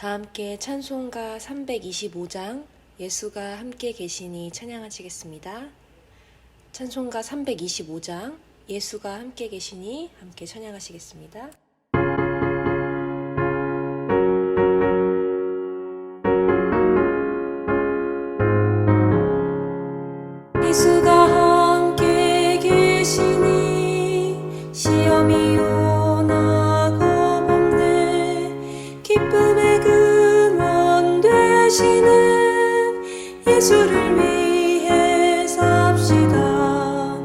다 함께 찬송가 325장 예수가 함께 계시니 찬양하시겠습니다. 찬송가 325장 예수가 함께 계시니 함께 찬양하시겠습니다. 예수가 함께 계시니 시험이 오나 겁없네. 기쁨의 근원 되시는 예수를 위해 삽시다.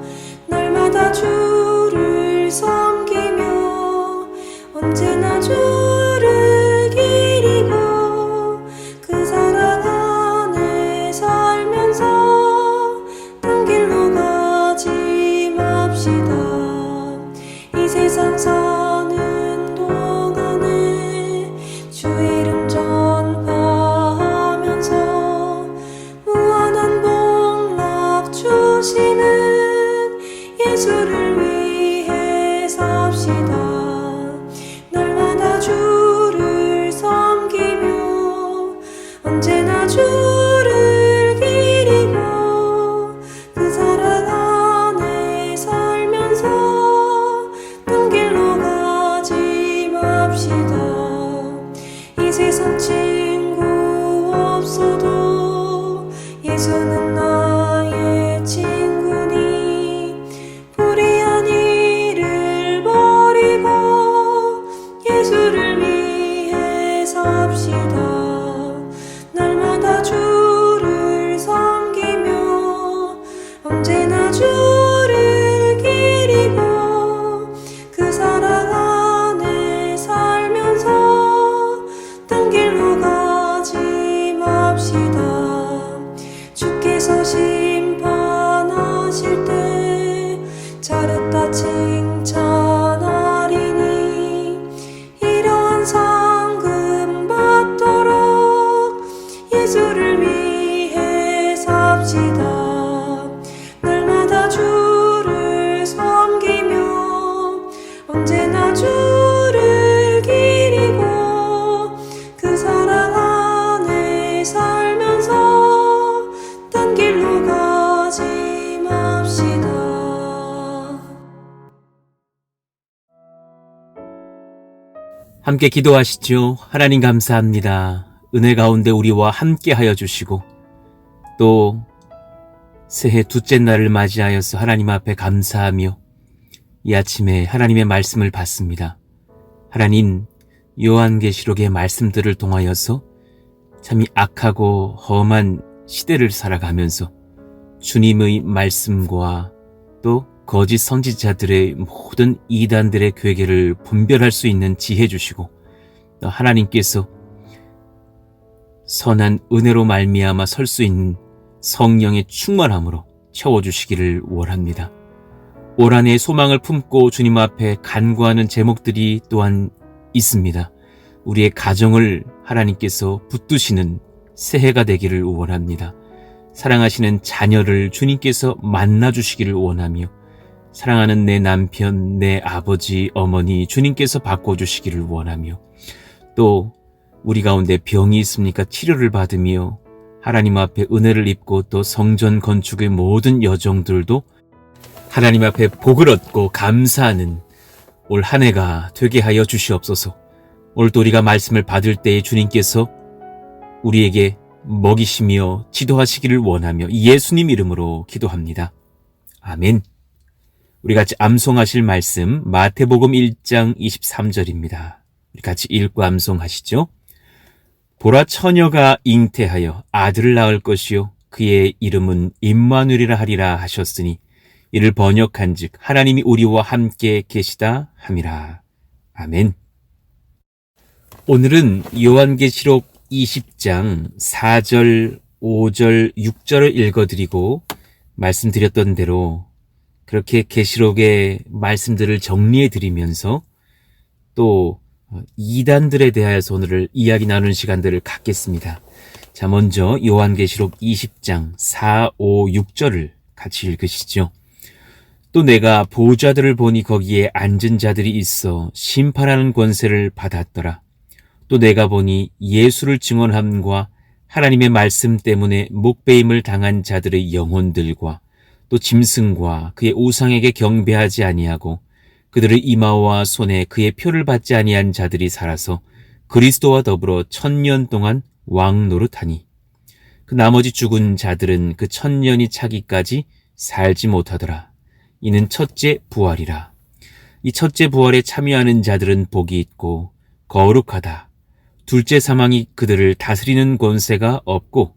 날마다 주를 섬기며 언제나 주를 기리고 그 사랑 안에 살면서 딴 길로 가지 맙시다. 이 세상 사는 동안에 주 이름 전파하면서 무한한 복락 주시는 예수를 위해 삽시다. 날마다 주를 섬기며 언제나 주를 기리고 그 사랑 안에 살면서 딴 길로 가지 맙시다. 이 세상 친구 없어도 예수는 나의 친구니 불의한 일을 버리고 예수를 위해 삽시다. 날마다 주를 섬기며 언제나 주를 기리고 그 사랑 안에 살면서 딴 길로 가지 맙시다. 주께서 심판하실 때 잘했다 칭찬하리니 이러한 상금 받도록 예수를 위해 삽시다. 날마다 주를 섬기며 언제나 주를 기리고 그 사랑 안에 살면서 딴 길로 가지 맙시다. 함께 기도하시죠. 하나님 감사합니다. 은혜 가운데 우리와 함께 하여 주시고 또 새해 둘째 날을 맞이하여서 하나님 앞에 감사하며 이 아침에 하나님의 말씀을 받습니다. 하나님, 요한계시록의 말씀들을 통하여서 참 악하고 험한 시대를 살아가면서 주님의 말씀과 또 거짓 선지자들의 모든 이단들의 괴계를 분별할 수 있는 지혜 주시고 또 하나님께서 선한 은혜로 말미암아 설 수 있는 성령의 충만함으로 채워주시기를 원합니다. 올 한 해 소망을 품고 주님 앞에 간구하는 제목들이 또한 있습니다. 우리의 가정을 하나님께서 붙드시는 새해가 되기를 원합니다. 사랑하시는 자녀를 주님께서 만나주시기를 원하며 사랑하는 내 남편, 내 아버지, 어머니 주님께서 바꿔주시기를 원하며 또 우리 가운데 병이 있습니까? 치료를 받으며 하나님 앞에 은혜를 입고 또 성전 건축의 모든 여정들도 하나님 앞에 복을 얻고 감사하는 올 한 해가 되게 하여 주시옵소서. 오늘도 우리가 말씀을 받을 때에 주님께서 우리에게 먹이시며 지도하시기를 원하며 예수님 이름으로 기도합니다. 아멘. 우리 같이 암송하실 말씀 마태복음 1장 23절입니다. 우리 같이 읽고 암송하시죠. 보라 처녀가 잉태하여 아들을 낳을 것이요 그의 이름은 임마누엘이라 하리라 하셨으니 이를 번역한즉 하나님이 우리와 함께 계시다 함이라. 아멘. 오늘은 요한계시록 20장 4절, 5절, 6절을 읽어드리고 말씀드렸던 대로 그렇게 계시록의 말씀들을 정리해드리면서 또 이단들에 대하여서 오늘 이야기 나누는 시간들을 갖겠습니다. 자, 먼저 요한계시록 20장 4, 5, 6절을 같이 읽으시죠. 또 내가 보좌들을 보니 거기에 앉은 자들이 있어 심판하는 권세를 받았더라. 또 내가 보니 예수를 증언함과 하나님의 말씀 때문에 목배임을 당한 자들의 영혼들과 또 짐승과 그의 우상에게 경배하지 아니하고 그들의 이마와 손에 그의 표를 받지 아니한 자들이 살아서 그리스도와 더불어 1000년 동안 왕 노릇하니 그 나머지 죽은 자들은 그 1000년이 차기까지 살지 못하더라. 이는 첫째 부활이라. 이 첫째 부활에 참여하는 자들은 복이 있고 거룩하다. 둘째 사망이 그들을 다스리는 권세가 없고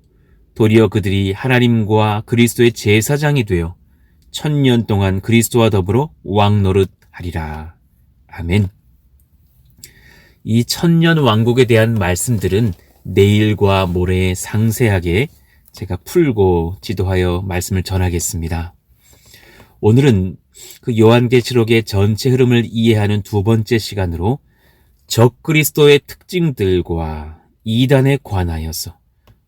도리어 그들이 하나님과 그리스도의 제사장이 되어 1000년 동안 그리스도와 더불어 왕 노릇하리라. 아멘. 이 1000년 왕국에 대한 말씀들은 내일과 모레 상세하게 제가 풀고 지도하여 말씀을 전하겠습니다. 오늘은 그 요한계시록의 전체 흐름을 이해하는 두 번째 시간으로 적그리스도의 특징들과 이단에 관하여서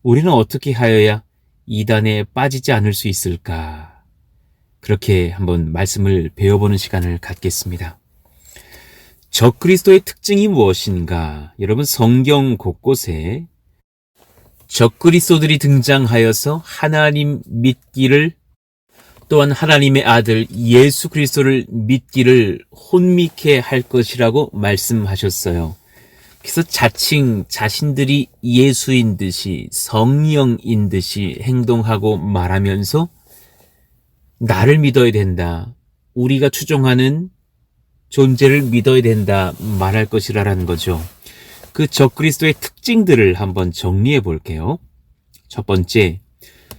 우리는 어떻게 하여야 이단에 빠지지 않을 수 있을까? 그렇게 한번 말씀을 배워보는 시간을 갖겠습니다. 적그리스도의 특징이 무엇인가? 여러분, 성경 곳곳에 적그리스도들이 등장하여서 하나님 믿기를 또한 하나님의 아들 예수 그리스도를 믿기를 혼미케 할 것이라고 말씀하셨어요. 그래서 자칭 자신들이 예수인 듯이 성령인 듯이 행동하고 말하면서 나를 믿어야 된다. 우리가 추종하는 존재를 믿어야 된다 말할 것이라는 거죠. 그 적그리스도의 특징들을 한번 정리해 볼게요. 첫 번째,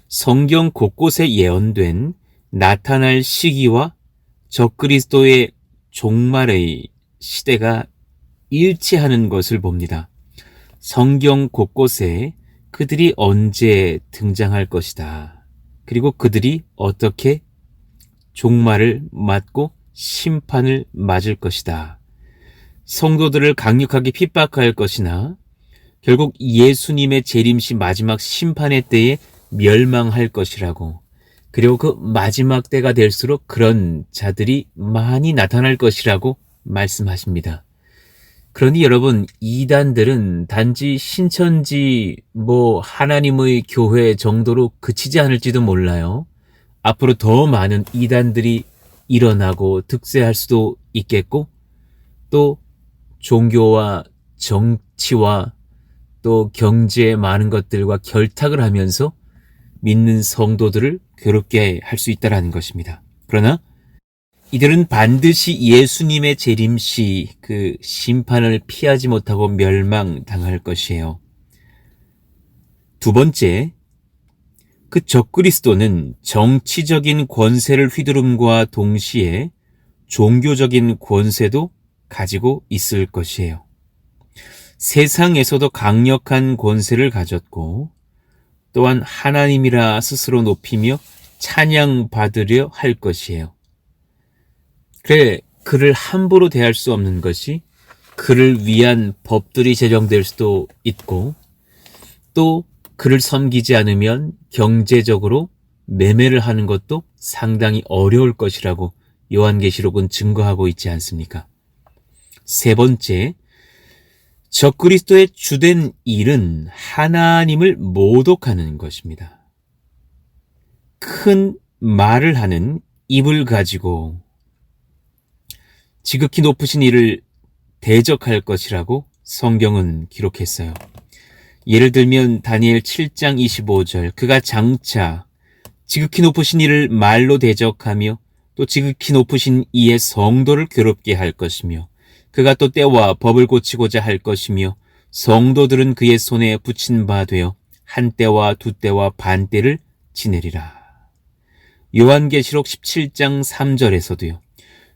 성경 곳곳에 예언된 나타날 시기와 적그리스도의 종말의 시대가 일치하는 것을 봅니다. 성경 곳곳에 그들이 언제 등장할 것이다. 그리고 그들이 어떻게 종말을 맞고 심판을 맞을 것이다. 성도들을 강력하게 핍박할 것이나 결국 예수님의 재림시 마지막 심판의 때에 멸망할 것이라고, 그리고 그 마지막 때가 될수록 그런 자들이 많이 나타날 것이라고 말씀하십니다. 그러니 여러분, 이단들은 단지 신천지 하나님의 교회 정도로 그치지 않을지도 몰라요. 앞으로 더 많은 이단들이 일어나고 득세할 수도 있겠고, 또 종교와 정치와 또 경제의 많은 것들과 결탁을 하면서 믿는 성도들을 괴롭게 할 수 있다는 것입니다. 그러나 이들은 반드시 예수님의 재림시 그 심판을 피하지 못하고 멸망당할 것이에요. 두 번째, 그 적그리스도는 정치적인 권세를 휘두름과 동시에 종교적인 권세도 가지고 있을 것이에요. 세상에서도 강력한 권세를 가졌고 또한 하나님이라 스스로 높이며 찬양받으려 할 것이에요. 그래, 그를 함부로 대할 수 없는 것이 그를 위한 법들이 제정될 수도 있고, 또 그를 섬기지 않으면 경제적으로 매매를 하는 것도 상당히 어려울 것이라고 요한계시록은 증거하고 있지 않습니까? 세 번째, 적그리스도의 주된 일은 하나님을 모독하는 것입니다. 큰 말을 하는 입을 가지고 지극히 높으신 이를 대적할 것이라고 성경은 기록했어요. 예를 들면 다니엘 7장 25절, 그가 장차 지극히 높으신 이를 말로 대적하며 또 지극히 높으신 이의 성도를 괴롭게 할 것이며 그가 또 때와 법을 고치고자 할 것이며 성도들은 그의 손에 붙인 바 되어 한 때와 두 때와 반 때를 지내리라. 요한계시록 17장 3절에서도요.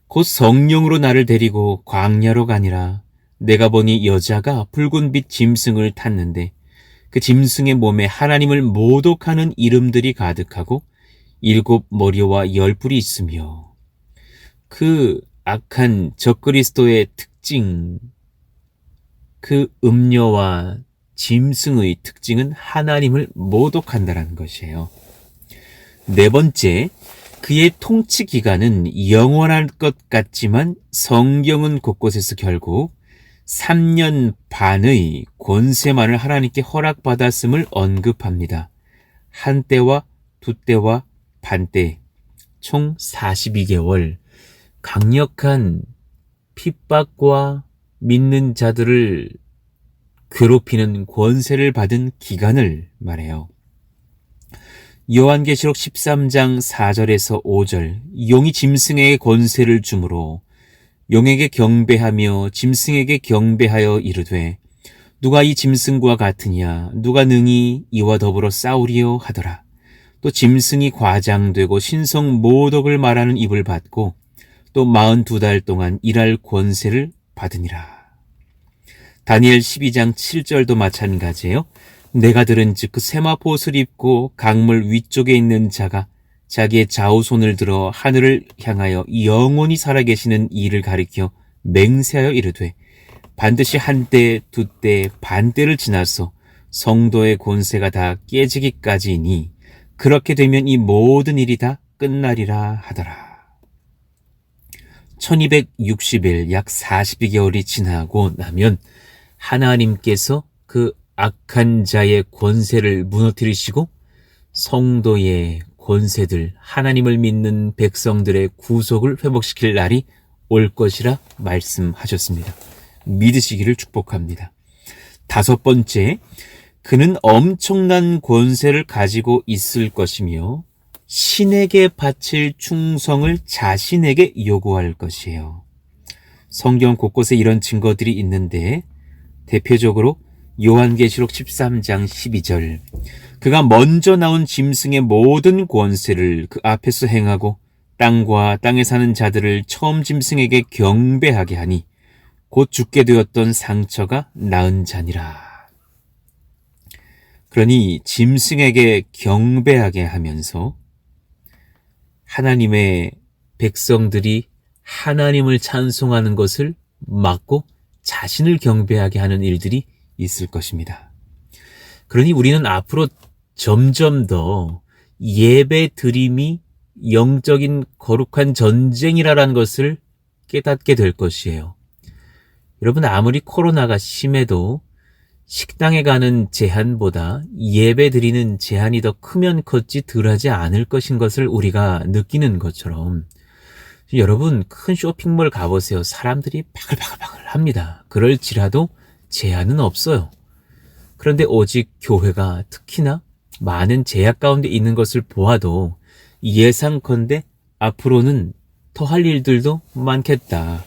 곧 성령으로 나를 데리고 광야로 가니라. 내가 보니 여자가 붉은빛 짐승을 탔는데 그 짐승의 몸에 하나님을 모독하는 이름들이 가득하고 7 머리와 10뿔이 있으며, 그 악한 적그리스도의 특징, 그 음녀와 짐승의 특징은 하나님을 모독한다는 것이에요. 네 번째, 그의 통치 기간은 영원할 것 같지만 성경은 곳곳에서 결국 3년 반의 권세만을 하나님께 허락받았음을 언급합니다. 한 때와 두 때와 반 때, 총 42개월 강력한 핍박과 믿는 자들을 괴롭히는 권세를 받은 기간을 말해요. 요한계시록 13장 4절에서 5절, 용이 짐승에게 권세를 주므로 용에게 경배하며 짐승에게 경배하여 이르되 누가 이 짐승과 같으냐, 누가 능히 이와 더불어 싸우리요 하더라. 또 짐승이 과장되고 신성 모독을 말하는 입을 받고 또 42달 동안 일할 권세를 받으니라. 다니엘 12장 7절도 마찬가지예요. 내가 들은즉 그 세마포옷을 입고 강물 위쪽에 있는 자가 자기의 좌우손을 들어 하늘을 향하여 영원히 살아계시는 이를 가리켜 맹세하여 이르되 반드시 한때, 두때, 반때를 지나서 성도의 권세가 다 깨지기까지이니 그렇게 되면 이 모든 일이 다 끝나리라 하더라. 1260일, 약 42개월이 지나고 나면 하나님께서 그 악한 자의 권세를 무너뜨리시고 성도의 권세들, 하나님을 믿는 백성들의 구속을 회복시킬 날이 올 것이라 말씀하셨습니다. 믿으시기를 축복합니다. 5번째, 그는 엄청난 권세를 가지고 있을 것이며 신에게 바칠 충성을 자신에게 요구할 것이에요. 성경 곳곳에 이런 증거들이 있는데 대표적으로 요한계시록 13장 12절, 그가 먼저 나온 짐승의 모든 권세를 그 앞에서 행하고 땅과 땅에 사는 자들을 처음 짐승에게 경배하게 하니 곧 죽게 되었던 상처가 나은 자니라. 그러니 짐승에게 경배하게 하면서 하나님의 백성들이 하나님을 찬송하는 것을 막고 자신을 경배하게 하는 일들이 있을 것입니다. 그러니 우리는 앞으로 점점 더 예배 드림이 영적인 거룩한 전쟁이라는 것을 깨닫게 될 것이에요. 여러분, 아무리 코로나가 심해도 식당에 가는 제한보다 예배 드리는 제한이 더 크면 컸지 덜하지 않을 것인 것을 우리가 느끼는 것처럼 여러분, 큰 쇼핑몰 가보세요. 사람들이 바글바글 합니다. 그럴지라도 제한은 없어요. 그런데 오직 교회가 특히나 많은 제약 가운데 있는 것을 보아도 예상컨대 앞으로는 더 할 일들도 많겠다.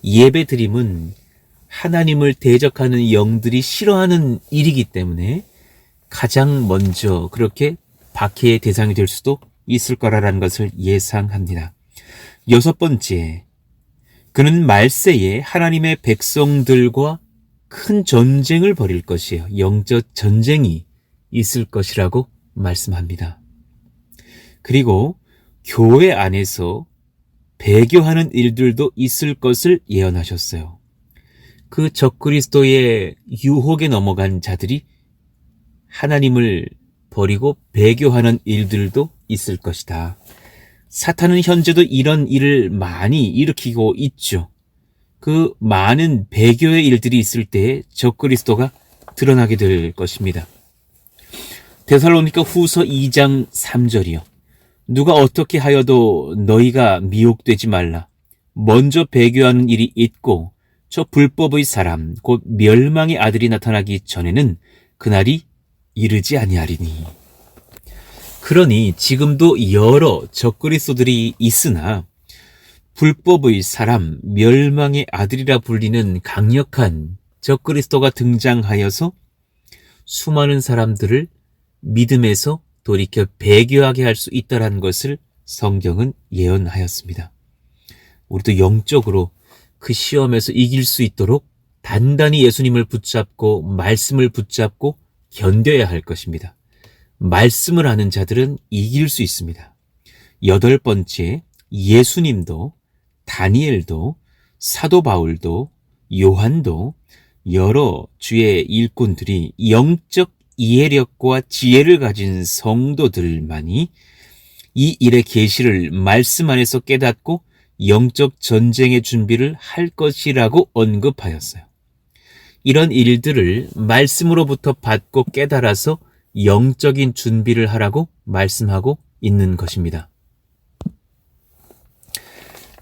예배 드림은 하나님을 대적하는 영들이 싫어하는 일이기 때문에 가장 먼저 그렇게 박해의 대상이 될 수도 있을 거라는 것을 예상합니다. 6번째, 그는 말세에 하나님의 백성들과 큰 전쟁을 벌일 것이에요. 영적 전쟁이 있을 것이라고 말씀합니다. 그리고 교회 안에서 배교하는 일들도 있을 것을 예언하셨어요. 그 적그리스도의 유혹에 넘어간 자들이 하나님을 버리고 배교하는 일들도 있을 것이다. 사탄은 현재도 이런 일을 많이 일으키고 있죠. 그 많은 배교의 일들이 있을 때 적그리스도가 드러나게 될 것입니다. 데살로니가 후서 2장 3절이요. 누가 어떻게 하여도 너희가 미혹되지 말라. 먼저 배교하는 일이 있고 저 불법의 사람 곧 멸망의 아들이 나타나기 전에는 그날이 이르지 아니하리니. 그러니 지금도 여러 적그리스도들이 있으나 불법의 사람, 멸망의 아들이라 불리는 강력한 적그리스도가 등장하여서 수많은 사람들을 믿음에서 돌이켜 배교하게 할 수 있다는 것을 성경은 예언하였습니다. 우리도 영적으로 그 시험에서 이길 수 있도록 단단히 예수님을 붙잡고 말씀을 붙잡고 견뎌야 할 것입니다. 말씀을 아는 자들은 이길 수 있습니다. 8번째, 예수님도 다니엘도 사도 바울도 요한도 여러 주의 일꾼들이 영적 이해력과 지혜를 가진 성도들만이 이 일의 계시를 말씀 안에서 깨닫고 영적 전쟁의 준비를 할 것이라고 언급하였어요. 이런 일들을 말씀으로부터 받고 깨달아서 영적인 준비를 하라고 말씀하고 있는 것입니다.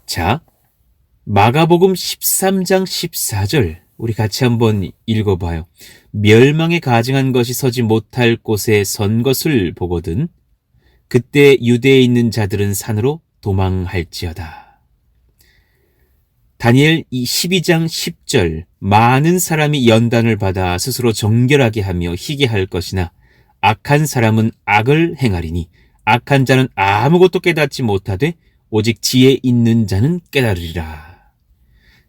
자, 마가복음 13장 14절 우리 같이 한번 읽어봐요. 멸망에 가증한 것이 서지 못할 곳에 선 것을 보거든 그때 유대에 있는 자들은 산으로 도망할지어다. 다니엘 12장 10절 많은 사람이 연단을 받아 스스로 정결하게 하며 희게 할 것이나 악한 사람은 악을 행하리니 악한 자는 아무것도 깨닫지 못하되 오직 지혜 있는 자는 깨달으리라.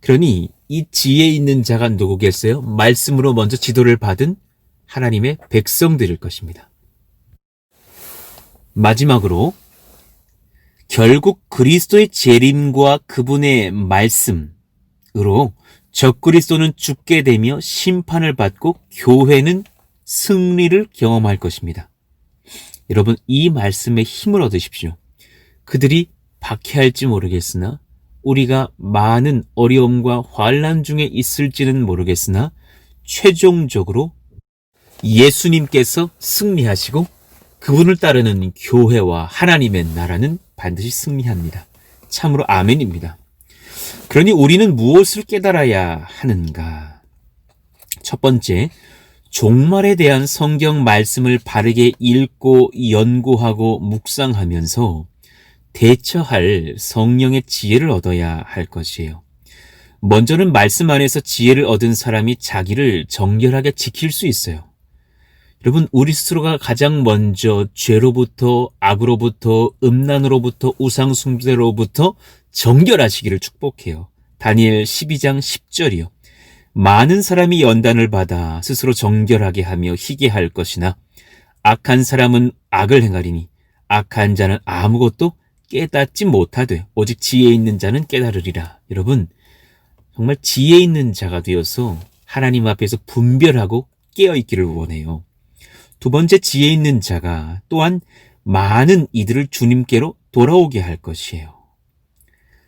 그러니 이 지혜 있는 자가 누구겠어요? 말씀으로 먼저 지도를 받은 하나님의 백성들일 것입니다. 마지막으로 결국 그리스도의 재림과 그분의 말씀으로 적그리스도는 죽게 되며 심판을 받고 교회는 승리를 경험할 것입니다. 여러분, 이 말씀에 힘을 얻으십시오. 그들이 박해할지 모르겠으나 우리가 많은 어려움과 환난 중에 있을지는 모르겠으나 최종적으로 예수님께서 승리하시고 그분을 따르는 교회와 하나님의 나라는 반드시 승리합니다. 참으로 아멘입니다. 그러니 우리는 무엇을 깨달아야 하는가? 첫 번째, 종말에 대한 성경 말씀을 바르게 읽고 연구하고 묵상하면서 대처할 성령의 지혜를 얻어야 할 것이에요. 먼저는 말씀 안에서 지혜를 얻은 사람이 자기를 정결하게 지킬 수 있어요. 여러분, 우리 스스로가 가장 먼저 죄로부터, 악으로부터, 음란으로부터, 우상숭배로부터 정결하시기를 축복해요. 다니엘 12장 10절이요. 많은 사람이 연단을 받아 스스로 정결하게 하며 희게 할 것이나 악한 사람은 악을 행하리니 악한 자는 아무것도 깨닫지 못하되 오직 지혜 있는 자는 깨달으리라. 여러분, 정말 지혜 있는 자가 되어서 하나님 앞에서 분별하고 깨어있기를 원해요. 두 번째, 지혜 있는 자가 또한 많은 이들을 주님께로 돌아오게 할 것이에요.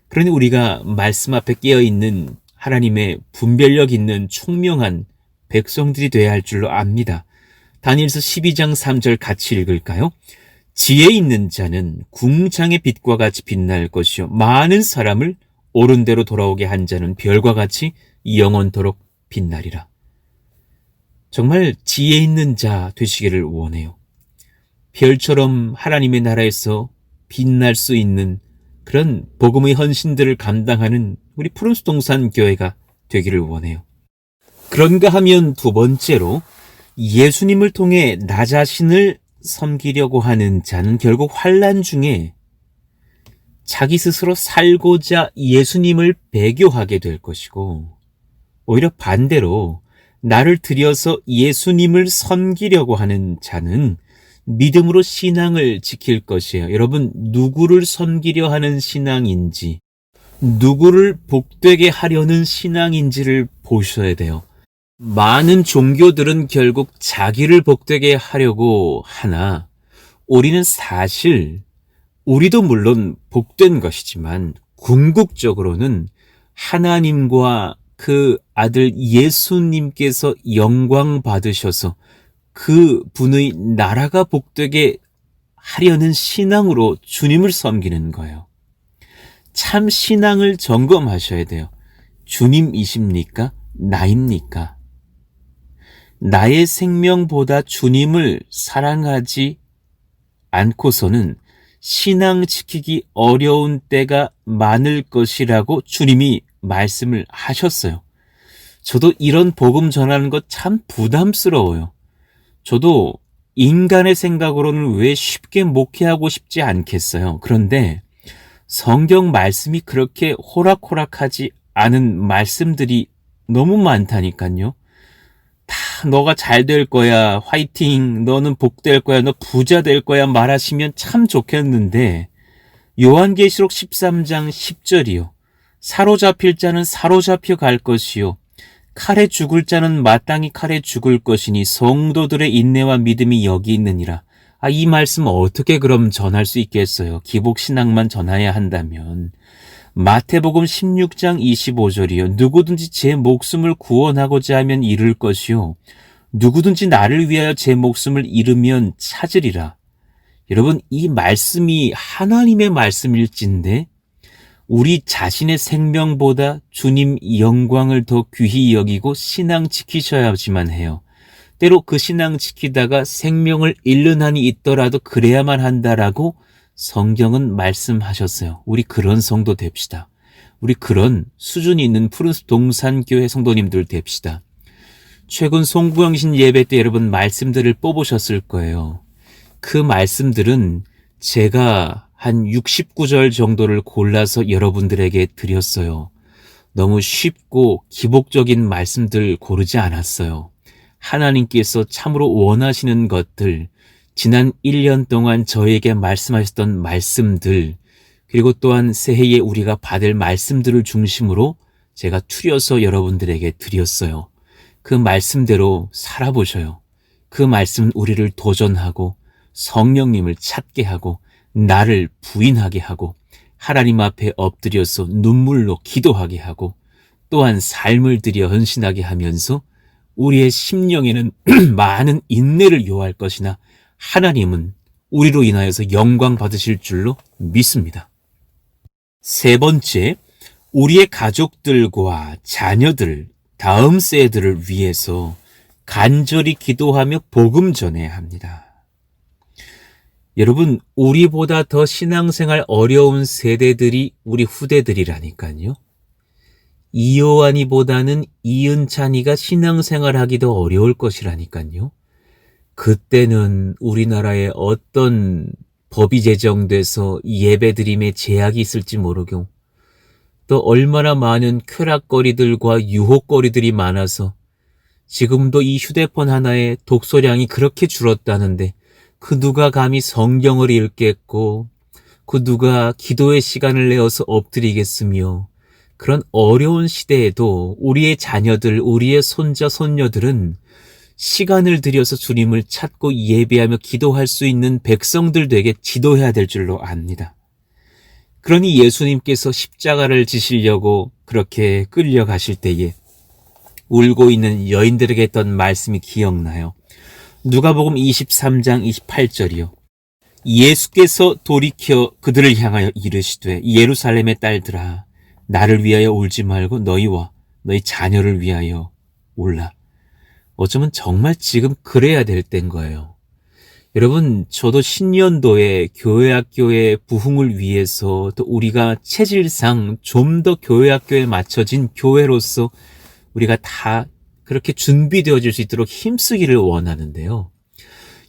그러니 우리가 말씀 앞에 깨어있는 하나님의 분별력 있는 총명한 백성들이 되어야 할 줄로 압니다. 다니엘서 12장 3절 같이 읽을까요? 지혜 있는 자는 궁창의 빛과 같이 빛날 것이요 많은 사람을 옳은 대로 돌아오게 한 자는 별과 같이 영원토록 빛나리라. 정말 지혜 있는 자 되시기를 원해요. 별처럼 하나님의 나라에서 빛날 수 있는 그런 복음의 헌신들을 감당하는 우리 푸른숲 동산 교회가 되기를 원해요. 그런가 하면 두 번째로 예수님을 통해 나 자신을 섬기려고 하는 자는 결국 환난 중에 자기 스스로 살고자 예수님을 배교하게 될 것이고, 오히려 반대로 나를 들여서 예수님을 섬기려고 하는 자는 믿음으로 신앙을 지킬 것이에요. 여러분, 누구를 섬기려 하는 신앙인지, 누구를 복되게 하려는 신앙인지를 보셔야 돼요. 많은 종교들은 결국 자기를 복되게 하려고 하나, 우리는 사실 우리도 물론 복된 것이지만 궁극적으로는 하나님과 그 아들 예수님께서 영광 받으셔서 그 분의 나라가 복되게 하려는 신앙으로 주님을 섬기는 거예요. 참 신앙을 점검하셔야 돼요. 주님이십니까? 나입니까? 나의 생명보다 주님을 사랑하지 않고서는 신앙 지키기 어려운 때가 많을 것이라고 주님이 말씀을 하셨어요. 저도 이런 복음 전하는 것 참 부담스러워요. 저도 인간의 생각으로는 왜 쉽게 목회하고 싶지 않겠어요. 그런데 성경 말씀이 그렇게 호락호락하지 않은 말씀들이 너무 많다니까요. 다 너가 잘 될 거야, 화이팅, 너는 복될 거야, 너 부자 될 거야 말하시면 참 좋겠는데, 요한계시록 13장 10절이요. 사로잡힐 자는 사로잡혀 갈 것이요 칼에 죽을 자는 마땅히 칼에 죽을 것이니 성도들의 인내와 믿음이 여기 있느니라. 이 말씀 어떻게 그럼 전할 수 있겠어요? 기복신앙만 전해야 한다면. 마태복음 16장 25절이요. 누구든지 제 목숨을 구원하고자 하면 잃을 것이요. 누구든지 나를 위하여 제 목숨을 잃으면 찾으리라. 여러분, 이 말씀이 하나님의 말씀일진데 우리 자신의 생명보다 주님 영광을 더 귀히 여기고 신앙 지키셔야지만 해요. 때로 그 신앙 지키다가 생명을 잃는 한이 있더라도 그래야만 한다라고 성경은 말씀하셨어요. 우리 그런 성도 됩시다. 우리 그런 수준이 있는 푸른숲 동산교회 성도님들 됩시다. 최근 송구영신 예배 때 여러분 말씀들을 뽑으셨을 거예요. 그 말씀들은 제가 한 69절 정도를 골라서 여러분들에게 드렸어요. 너무 쉽고 기복적인 말씀들 고르지 않았어요. 하나님께서 참으로 원하시는 것들, 지난 1년 동안 저에게 말씀하셨던 말씀들, 그리고 또한 새해에 우리가 받을 말씀들을 중심으로 제가 추려서 여러분들에게 드렸어요. 그 말씀대로 살아보셔요. 그 말씀은 우리를 도전하고 성령님을 찾게 하고 나를 부인하게 하고 하나님 앞에 엎드려서 눈물로 기도하게 하고 또한 삶을 들여 헌신하게 하면서 우리의 심령에는 많은 인내를 요할 것이나 하나님은 우리로 인하여서 영광 받으실 줄로 믿습니다. 세 번째, 우리의 가족들과 자녀들, 다음 세대들을 위해서 간절히 기도하며 복음 전해야 합니다. 여러분, 우리보다 더 신앙생활 어려운 세대들이 우리 후대들이라니까요. 이요한이보다는 이은찬이가 신앙생활하기도 어려울 것이라니까요. 그때는 우리나라에 어떤 법이 제정돼서 예배드림에 제약이 있을지 모르고 또 얼마나 많은 쾌락거리들과 유혹거리들이 많아서 지금도 이 휴대폰 하나에 독서량이 그렇게 줄었다는데 그 누가 감히 성경을 읽겠고 그 누가 기도의 시간을 내어서 엎드리겠으며 그런 어려운 시대에도 우리의 자녀들, 우리의 손자, 손녀들은 시간을 들여서 주님을 찾고 예배하며 기도할 수 있는 백성들 되게 지도해야 될 줄로 압니다. 그러니 예수님께서 십자가를 지시려고 그렇게 끌려가실 때에 울고 있는 여인들에게 했던 말씀이 기억나요. 누가복음 23장 28절이요. 예수께서 돌이켜 그들을 향하여 이르시되 예루살렘의 딸들아 나를 위하여 울지 말고 너희와 너희 자녀를 위하여 울라. 어쩌면 정말 지금 그래야 될 때인 거예요. 여러분, 저도 신년도에 교회학교의 부흥을 위해서 또 우리가 체질상 좀 더 교회학교에 맞춰진 교회로서 우리가 다 그렇게 준비되어질 수 있도록 힘쓰기를 원하는데요.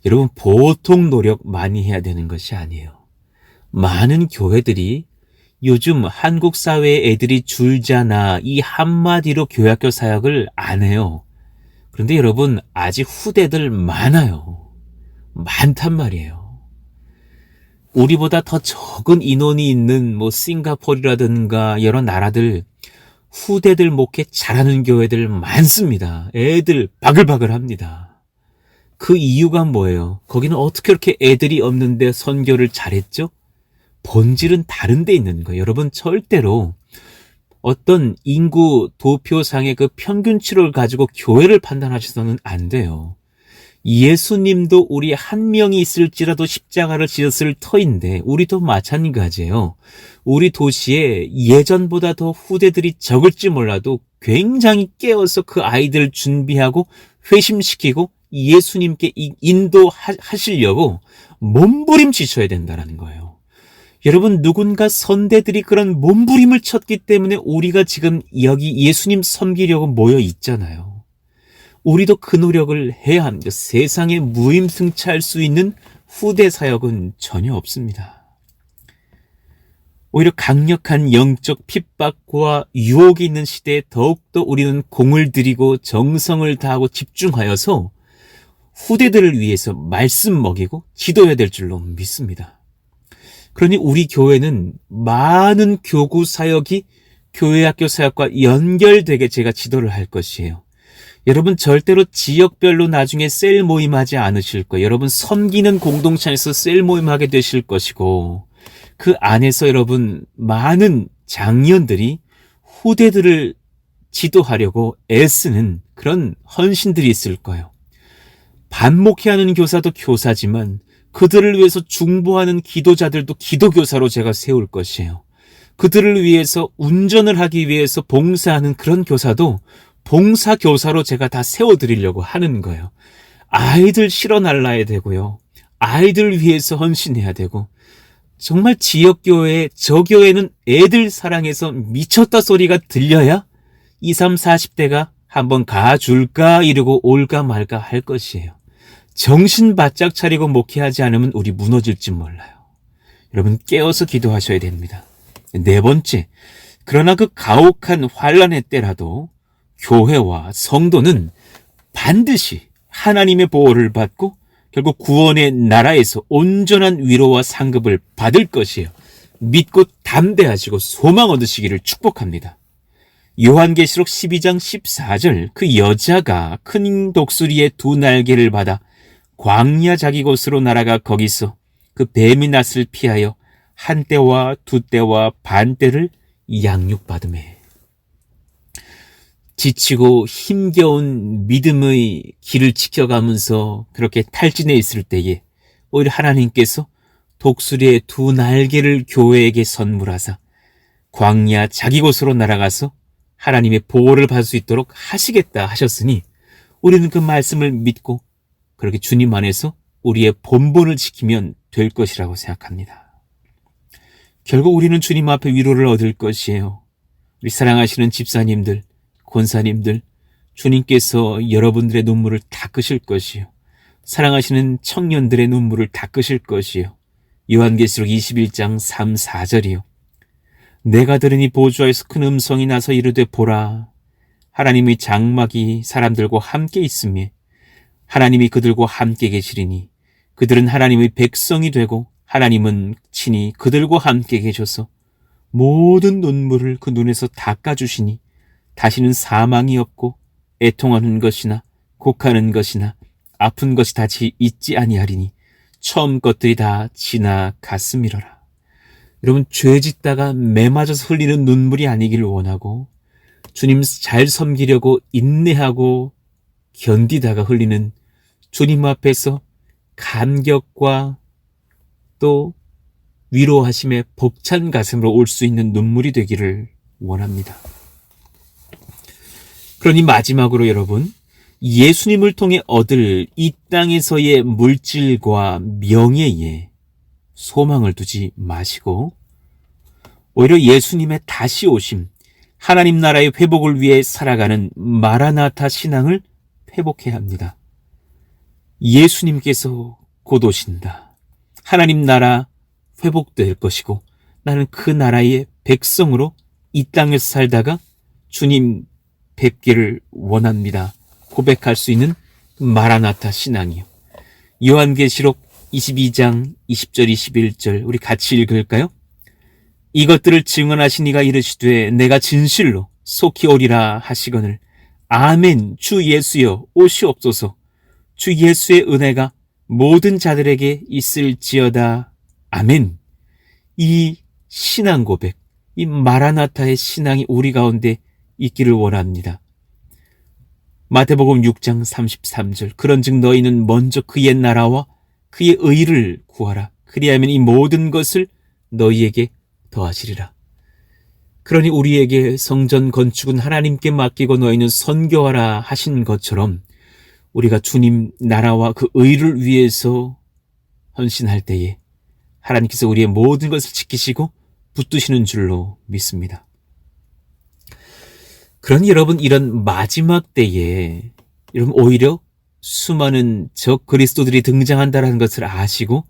여러분, 보통 노력 많이 해야 되는 것이 아니에요. 많은 교회들이 요즘 한국 사회의 애들이 줄잖아 이 한마디로 교회학교 사역을 안 해요. 그런데 여러분, 아직 후대들 많아요. 많단 말이에요. 우리보다 더 적은 인원이 있는 싱가포르라든가 여러 나라들 후대들 목회 잘하는 교회들 많습니다. 애들 바글바글 합니다. 그 이유가 뭐예요? 거기는 어떻게 그렇게 애들이 없는데 선교를 잘했죠? 본질은 다른 데 있는 거예요. 여러분, 절대로 어떤 인구 도표상의 그 평균치를 가지고 교회를 판단하셔서는 안 돼요. 예수님도 우리 한 명이 있을지라도 십자가를 지었을 터인데 우리도 마찬가지예요. 우리 도시에 예전보다 더 후대들이 적을지 몰라도 굉장히 깨어서 그 아이들 준비하고 회심시키고 예수님께 인도하시려고 몸부림치셔야 된다는 거예요. 여러분, 누군가 선대들이 그런 몸부림을 쳤기 때문에 우리가 지금 여기 예수님 섬기려고 모여 있잖아요. 우리도 그 노력을 해야 합니다. 세상에 무임승차할 수 있는 후대 사역은 전혀 없습니다. 오히려 강력한 영적 핍박과 유혹이 있는 시대에 더욱더 우리는 공을 들이고 정성을 다하고 집중하여서 후대들을 위해서 말씀 먹이고 지도해야 될 줄로 믿습니다. 그러니 우리 교회는 많은 교구 사역이 교회학교 사역과 연결되게 제가 지도를 할 것이에요. 여러분, 절대로 지역별로 나중에 셀 모임하지 않으실 거예요. 여러분, 섬기는 공동체 안에서 셀 모임하게 되실 것이고, 그 안에서 여러분 많은 장년들이 후대들을 지도하려고 애쓰는 그런 헌신들이 있을 거예요. 반목회하는 교사도 교사지만 그들을 위해서 중보하는 기도자들도 기도교사로 제가 세울 것이에요. 그들을 위해서 운전을 하기 위해서 봉사하는 그런 교사도 봉사교사로 제가 다 세워드리려고 하는 거예요. 아이들 실어 날라야 되고요. 아이들 위해서 헌신해야 되고, 정말 지역교회, 저 교회는 애들 사랑해서 미쳤다 소리가 들려야 20, 40대가 한번 가줄까 이러고 올까 말까 할 것이에요. 정신 바짝 차리고 목회하지 않으면 우리 무너질지 몰라요. 여러분 깨어서 기도하셔야 됩니다. 네 번째, 그러나 그 가혹한 환란의 때라도 교회와 성도는 반드시 하나님의 보호를 받고 결국 구원의 나라에서 온전한 위로와 상급을 받을 것이에요. 믿고 담대하시고 소망 얻으시기를 축복합니다. 요한계시록 12장 14절, 그 여자가 큰 독수리의 두 날개를 받아 광야 자기 곳으로 날아가 거기서 그 뱀이 낯을 피하여 한 때와 두 때와 반 때를 양육받으매. 지치고 힘겨운 믿음의 길을 지켜가면서 그렇게 탈진해 있을 때에 오히려 하나님께서 독수리의 두 날개를 교회에게 선물하사 광야 자기 곳으로 날아가서 하나님의 보호를 받을 수 있도록 하시겠다 하셨으니 우리는 그 말씀을 믿고 그렇게 주님 안에서 우리의 본분을 지키면 될 것이라고 생각합니다. 결국 우리는 주님 앞에 위로를 얻을 것이에요. 우리 사랑하시는 집사님들, 권사님들, 주님께서 여러분들의 눈물을 닦으실 것이요. 사랑하시는 청년들의 눈물을 닦으실 것이요. 요한계시록 21장 3, 4절이요. 내가 들으니 보좌에서 큰 음성이 나서 이르되 보라, 하나님의 장막이 사람들과 함께 있으며 하나님이 그들과 함께 계시리니 그들은 하나님의 백성이 되고 하나님은 친히 그들과 함께 계셔서 모든 눈물을 그 눈에서 닦아주시니 다시는 사망이 없고 애통하는 것이나 곡하는 것이나 아픈 것이 다시 있지 아니하리니 처음 것들이 다 지나갔음이로라. 여러분, 죄 짓다가 매 맞아서 흘리는 눈물이 아니기를 원하고 주님 잘 섬기려고 인내하고 견디다가 흘리는 주님 앞에서 감격과 또 위로하심에 벅찬 가슴으로 올 수 있는 눈물이 되기를 원합니다. 그러니 마지막으로 여러분, 예수님을 통해 얻을 이 땅에서의 물질과 명예에 소망을 두지 마시고 오히려 예수님의 다시 오심, 하나님 나라의 회복을 위해 살아가는 마라나타 신앙을 회복해야 합니다. 예수님께서 곧 오신다. 하나님 나라 회복될 것이고 나는 그 나라의 백성으로 이 땅에서 살다가 주님 뵙기를 원합니다. 고백할 수 있는 마라나타 신앙이요. 요한계시록 22장 20절 21절 우리 같이 읽을까요? 이것들을 증언하신 이가 이르시되 내가 진실로 속히 오리라 하시거늘 아멘. 주 예수여 오시옵소서. 주 예수의 은혜가 모든 자들에게 있을지어다. 아멘. 이 신앙 고백, 이 마라나타의 신앙이 우리 가운데 있기를 원합니다. 마태복음 6장 33절 그런즉 너희는 먼저 그의 나라와 그의 의를 구하라. 그리하면 이 모든 것을 너희에게 더하시리라. 그러니 우리에게 성전 건축은 하나님께 맡기고 너희는 선교하라 하신 것처럼 우리가 주님 나라와 그 의를 위해서 헌신할 때에 하나님께서 우리의 모든 것을 지키시고 붙드시는 줄로 믿습니다. 그러니 여러분, 이런 마지막 때에 여러분 오히려 수많은 적 그리스도들이 등장한다는 것을 아시고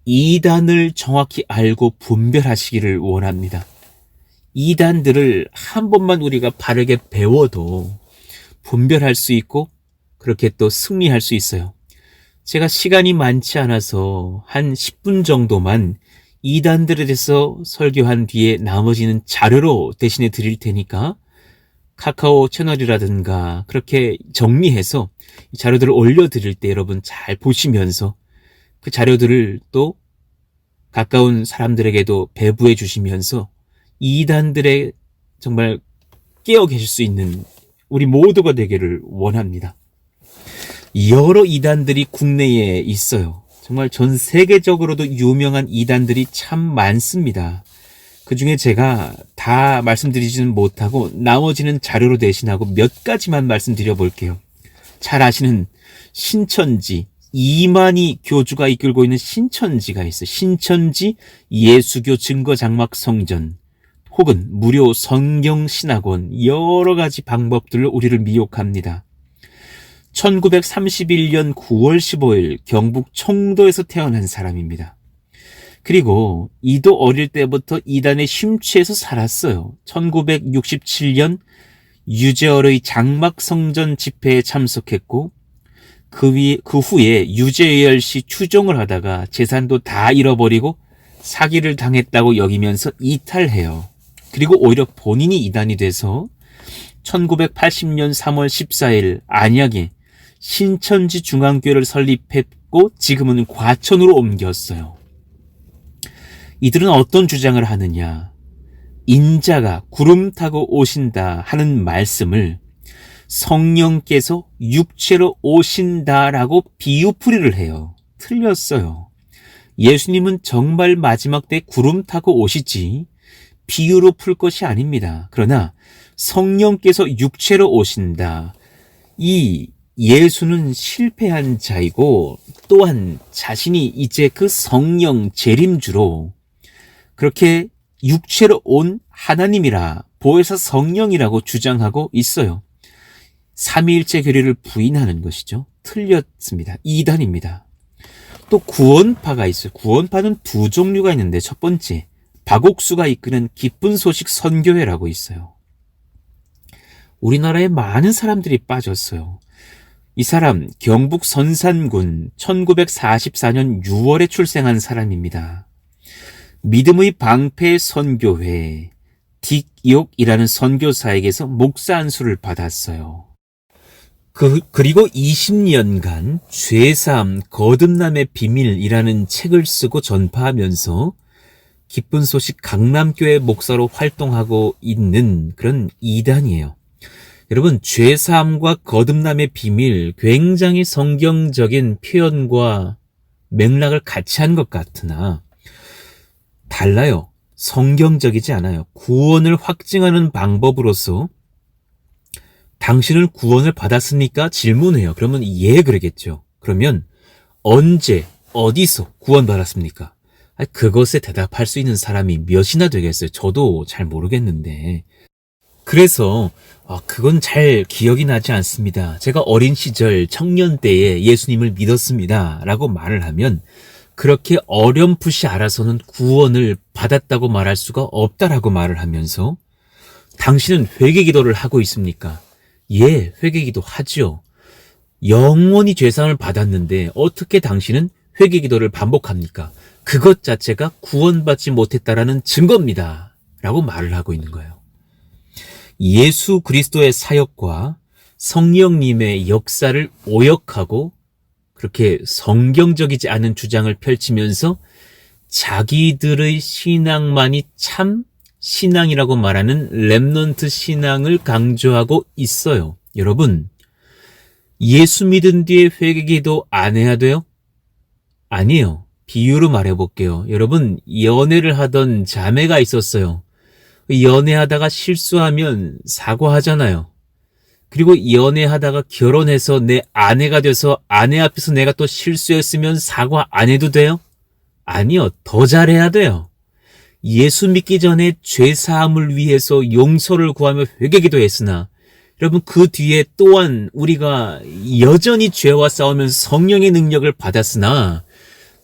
이단을 정확히 알고 분별하시기를 원합니다. 이단들을 한 번만 우리가 바르게 배워도 분별할 수 있고 그렇게 또 승리할 수 있어요. 제가 시간이 많지 않아서 한 10분 정도만 이단들에 대해서 설교한 뒤에 나머지는 자료로 대신해 드릴 테니까 카카오 채널이라든가 그렇게 정리해서 자료들을 올려드릴 때 여러분 잘 보시면서 그 자료들을 또 가까운 사람들에게도 배부해 주시면서 이단들의 정말 깨어 계실 수 있는 우리 모두가 되기를 원합니다. 여러 이단들이 국내에 있어요. 정말 전 세계적으로도 유명한 이단들이 참 많습니다. 그 중에 제가 다 말씀드리지는 못하고 나머지는 자료로 대신하고 몇 가지만 말씀드려 볼게요. 잘 아시는 신천지, 이만희 교주가 이끌고 있는 신천지가 있어요. 신천지 예수교 증거장막 성전, 혹은 무료 성경신학원, 여러 가지 방법들로 우리를 미혹합니다. 1931년 9월 15일 경북 청도에서 태어난 사람입니다. 그리고 이도 어릴 때부터 이단에 심취해서 살았어요. 1967년 유재열의 장막성전 집회에 참석했고 그 후에 유재열 씨 추종을 하다가 재산도 다 잃어버리고 사기를 당했다고 여기면서 이탈해요. 그리고 오히려 본인이 이단이 돼서 1980년 3월 14일 안양에 신천지 중앙교회를 설립했고 지금은 과천으로 옮겼어요. 이들은 어떤 주장을 하느냐? 인자가 구름 타고 오신다 하는 말씀을 성령께서 육체로 오신다라고 비유풀이를 해요. 틀렸어요. 예수님은 정말 마지막 때 구름 타고 오시지 비유로 풀 것이 아닙니다. 그러나 성령께서 육체로 오신다. 이 예수는 실패한 자이고 또한 자신이 이제 그 성령 재림주로 그렇게 육체로 온 하나님이라 보혜사 성령이라고 주장하고 있어요. 삼위일체 교리를 부인하는 것이죠. 틀렸습니다. 이단입니다. 또 구원파가 있어요. 구원파는 두 종류가 있는데 첫 번째, 박옥수가 이끄는 기쁜 소식 선교회라고 있어요. 우리나라에 많은 사람들이 빠졌어요. 이 사람 경북 선산군 1944년 6월에 출생한 사람입니다. 믿음의 방패 선교회 딕욕이라는 선교사에게서 목사 안수를 받았어요. 그리고 20년간 죄사함 거듭남의 비밀이라는 책을 쓰고 전파하면서 기쁜 소식 강남교회 목사로 활동하고 있는 그런 이단이에요. 여러분, 죄사함과 거듭남의 비밀, 굉장히 성경적인 표현과 맥락을 같이 한 것 같으나 달라요. 성경적이지 않아요. 구원을 확증하는 방법으로서 당신은 구원을 받았습니까? 질문해요. 그러면 예, 그러겠죠. 그러면 언제, 어디서 구원받았습니까? 그것에 대답할 수 있는 사람이 몇이나 되겠어요? 저도 잘 모르겠는데. 그래서 그건 잘 기억이 나지 않습니다. 제가 어린 시절 청년 때에 예수님을 믿었습니다. 라고 말을 하면 그렇게 어렴풋이 알아서는 구원을 받았다고 말할 수가 없다라고 말을 하면서 당신은 회개기도를 하고 있습니까? 예, 회개기도 하죠. 영원히 죄사함을 받았는데 어떻게 당신은 회개기도를 반복합니까? 그것 자체가 구원받지 못했다라는 증거입니다. 라고 말을 하고 있는 거예요. 예수 그리스도의 사역과 성령님의 역사를 오역하고 그렇게 성경적이지 않은 주장을 펼치면서 자기들의 신앙만이 참 신앙이라고 말하는 렘넌트 신앙을 강조하고 있어요. 여러분, 예수 믿은 뒤에 회개기도 안 해야 돼요? 아니에요. 비유로 말해볼게요. 여러분, 연애를 하던 자매가 있었어요. 연애하다가 실수하면 사과하잖아요. 그리고 연애하다가 결혼해서 내 아내가 돼서 아내 앞에서 내가 또 실수했으면 사과 안 해도 돼요? 아니요. 더 잘해야 돼요. 예수 믿기 전에 죄사함을 위해서 용서를 구하며 회개기도 했으나 여러분 그 뒤에 또한 우리가 여전히 죄와 싸우면서 성령의 능력을 받았으나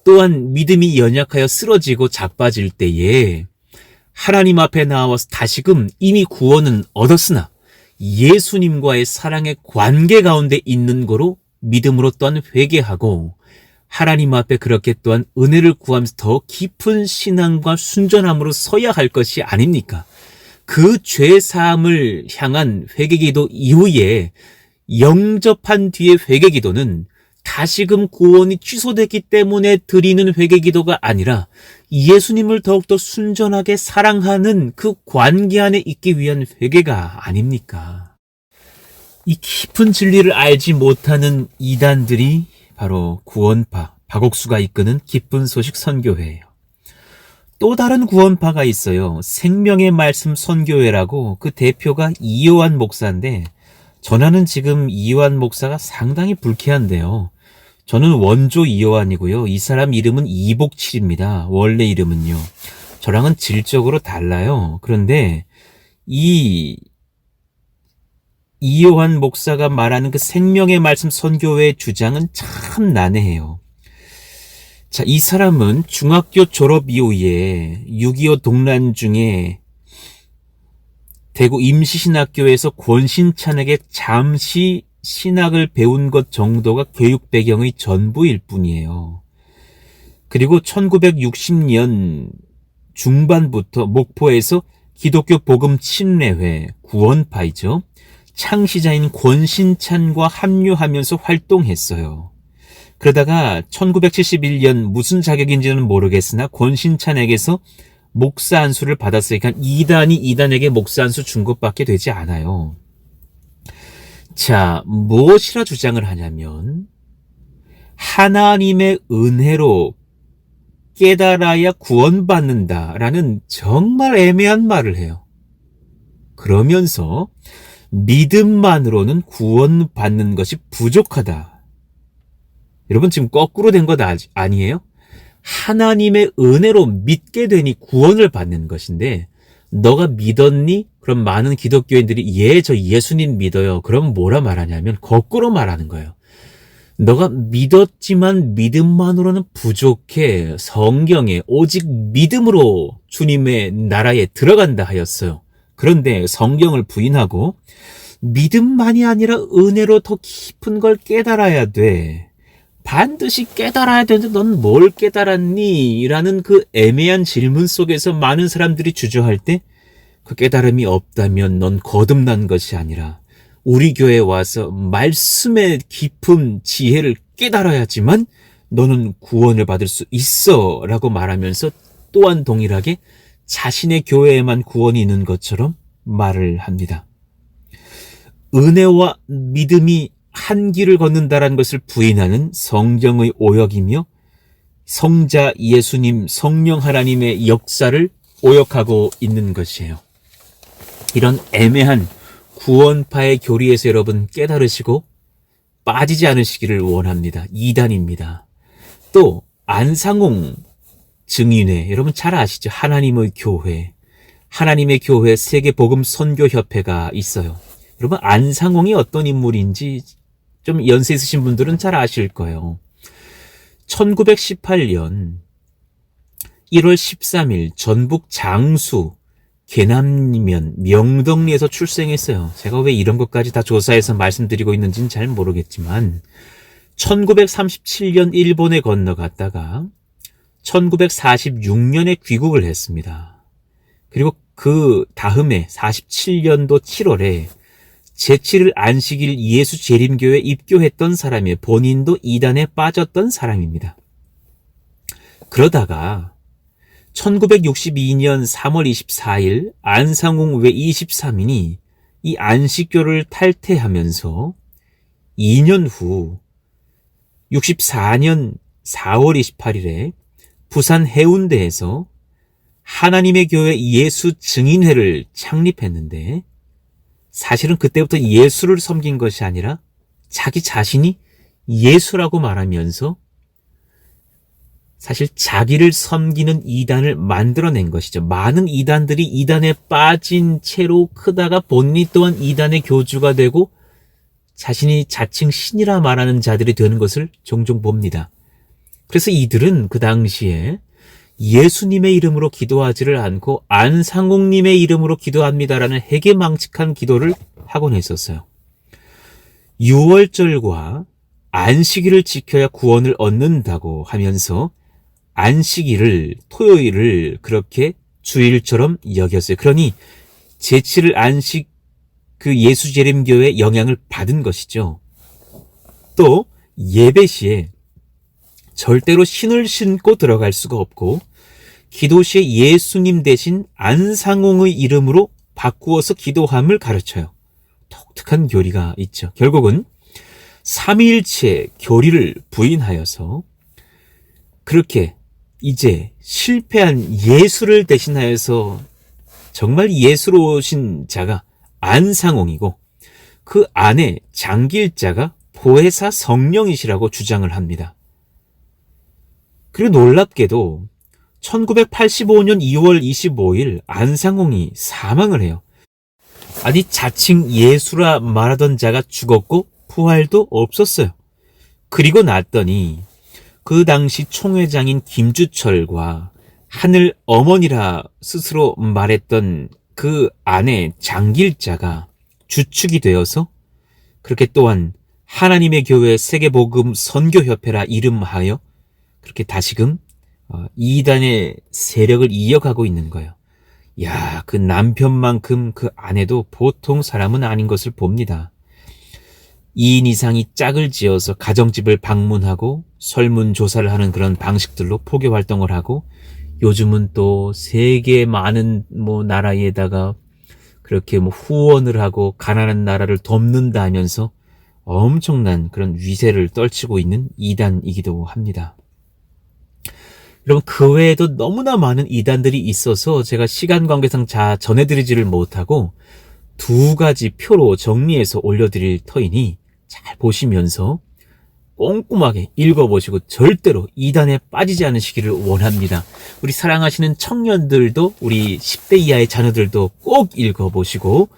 또한 믿음이 연약하여 쓰러지고 자빠질 때에 하나님 앞에 나와서 다시금 이미 구원은 얻었으나 예수님과의 사랑의 관계 가운데 있는 거로 믿음으로 또한 회개하고 하나님 앞에 그렇게 또한 은혜를 구하면서 더 깊은 신앙과 순전함으로 서야 할 것이 아닙니까? 그 죄사함을 향한 회개기도 이후에 영접한 뒤에 회개기도는 다시금 구원이 취소됐기 때문에 드리는 회개기도가 아니라 예수님을 더욱더 순전하게 사랑하는 그 관계 안에 있기 위한 회개가 아닙니까? 이 깊은 진리를 알지 못하는 이단들이 바로 구원파, 박옥수가 이끄는 기쁜 소식 선교회예요. 또 다른 구원파가 있어요. 생명의 말씀 선교회라고. 그 대표가 이요한 목사인데, 전하는 지금 이요한 목사가 상당히 불쾌한데요. 저는 원조 이요한이고요. 이 사람 이름은 이복칠입니다. 원래 이름은요. 저랑은 질적으로 달라요. 그런데 이요한 목사가 말하는 그 생명의 말씀 선교회의 주장은 참 난해해요. 자, 이 사람은 중학교 졸업 이후에 6.25 동란 중에 대구 임시신학교에서 권신찬에게 잠시 신학을 배운 것 정도가 교육 배경의 전부일 뿐이에요. 그리고 1960년 중반부터 목포에서 기독교 복음 침례회 구원파이죠. 창시자인 권신찬과 합류하면서 활동했어요. 그러다가 1971년 무슨 자격인지는 모르겠으나 권신찬에게서 목사 안수를 받았으니까 이단에게 목사 안수 준 것밖에 되지 않아요. 자, 무엇이라 주장을 하냐면 하나님의 은혜로 깨달아야 구원받는다라는 정말 애매한 말을 해요. 그러면서 믿음만으로는 구원받는 것이 부족하다. 여러분 지금 거꾸로 된 것 아니에요? 하나님의 은혜로 믿게 되니 구원을 받는 것인데 너가 믿었니? 그럼 많은 기독교인들이 예, 저 예수님 믿어요. 그럼 뭐라 말하냐면 거꾸로 말하는 거예요. 너가 믿었지만 믿음만으로는 부족해. 성경에 오직 믿음으로 주님의 나라에 들어간다 하였어요. 그런데 성경을 부인하고 믿음만이 아니라 은혜로 더 깊은 걸 깨달아야 돼. 반드시 깨달아야 되는데 넌 뭘 깨달았니? 라는 그 애매한 질문 속에서 많은 사람들이 주저할 때 그 깨달음이 없다면 넌 거듭난 것이 아니라 우리 교회에 와서 말씀의 깊은 지혜를 깨달아야지만 너는 구원을 받을 수 있어 라고 말하면서 또한 동일하게 자신의 교회에만 구원이 있는 것처럼 말을 합니다. 은혜와 믿음이 한 길을 걷는다라는 것을 부인하는 성경의 오역이며 성자 예수님, 성령 하나님의 역사를 오역하고 있는 것이에요. 이런 애매한 구원파의 교리에서 여러분 깨달으시고 빠지지 않으시기를 원합니다. 이단입니다. 또 안상홍 증인회, 여러분 잘 아시죠? 하나님의 교회, 하나님의 교회 세계복음선교협회가 있어요. 여러분 안상홍이 어떤 인물인지 좀 연세 있으신 분들은 잘 아실 거예요. 1918년 1월 13일 전북 장수 계남면 명덕리에서 출생했어요. 제가 왜 이런 것까지 다 조사해서 말씀드리고 있는지는 잘 모르겠지만 1937년 일본에 건너갔다가 1946년에 귀국을 했습니다. 그리고 그 다음에 47년도 7월에 제7일 안식일 예수 재림교회에 입교했던 사람이에요. 본인도 이단에 빠졌던 사람입니다. 그러다가 1962년 3월 24일 안상홍 외 23인이 이 안식교를 탈퇴하면서 2년 후 64년 4월 28일에 부산 해운대에서 하나님의 교회 예수 증인회를 창립했는데 사실은 그때부터 예수를 섬긴 것이 아니라 자기 자신이 예수라고 말하면서 사실 자기를 섬기는 이단을 만들어낸 것이죠. 많은 이단들이 이단에 빠진 채로 크다가 본인이 또한 이단의 교주가 되고 자신이 자칭 신이라 말하는 자들이 되는 것을 종종 봅니다. 그래서 이들은 그 당시에 예수님의 이름으로 기도하지를 않고 안상홍님의 이름으로 기도합니다라는 해괴망측한 기도를 하곤 했었어요. 유월절과 안식일을 지켜야 구원을 얻는다고 하면서 안식일을, 토요일을 그렇게 주일처럼 여겼어요. 그러니 제7일 안식 그 예수재림교회의 영향을 받은 것이죠. 또 예배 시에 절대로 신을 신고 들어갈 수가 없고 기도 시에 예수님 대신 안상홍의 이름으로 바꾸어서 기도함을 가르쳐요. 독특한 교리가 있죠. 결국은 삼위일체 교리를 부인하여서 그렇게 이제 실패한 예수를 대신하여서 정말 예수로오신 자가 안상홍이고 그 안에 장길자가 보혜사 성령이시라고 주장을 합니다. 그리고 놀랍게도 1985년 2월 25일 안상홍이 사망을 해요. 아니 자칭 예수라 말하던 자가 죽었고 부활도 없었어요. 그리고 났더니 그 당시 총회장인 김주철과 하늘 어머니라 스스로 말했던 그 아내 장길자가 주축이 되어서 그렇게 또한 하나님의 교회 세계복음 선교협회라 이름하여 그렇게 다시금 이단의 세력을 이어가고 있는 거예요. 야, 그 남편만큼 그 아내도 보통 사람은 아닌 것을 봅니다. 2인 이상이 짝을 지어서 가정집을 방문하고 설문조사를 하는 그런 방식들로 포교 활동을 하고 요즘은 또 세계 많은 나라에다가 그렇게 후원을 하고 가난한 나라를 돕는다 하면서 엄청난 그런 위세를 떨치고 있는 이단이기도 합니다. 여러분 그 외에도 너무나 많은 이단들이 있어서 제가 시간 관계상 전해드리지를 못하고 2가지 표로 정리해서 올려드릴 터이니 잘 보시면서 꼼꼼하게 읽어보시고 절대로 이단에 빠지지 않으시기를 원합니다. 우리 사랑하시는 청년들도 우리 10대 이하의 자녀들도 꼭 읽어보시고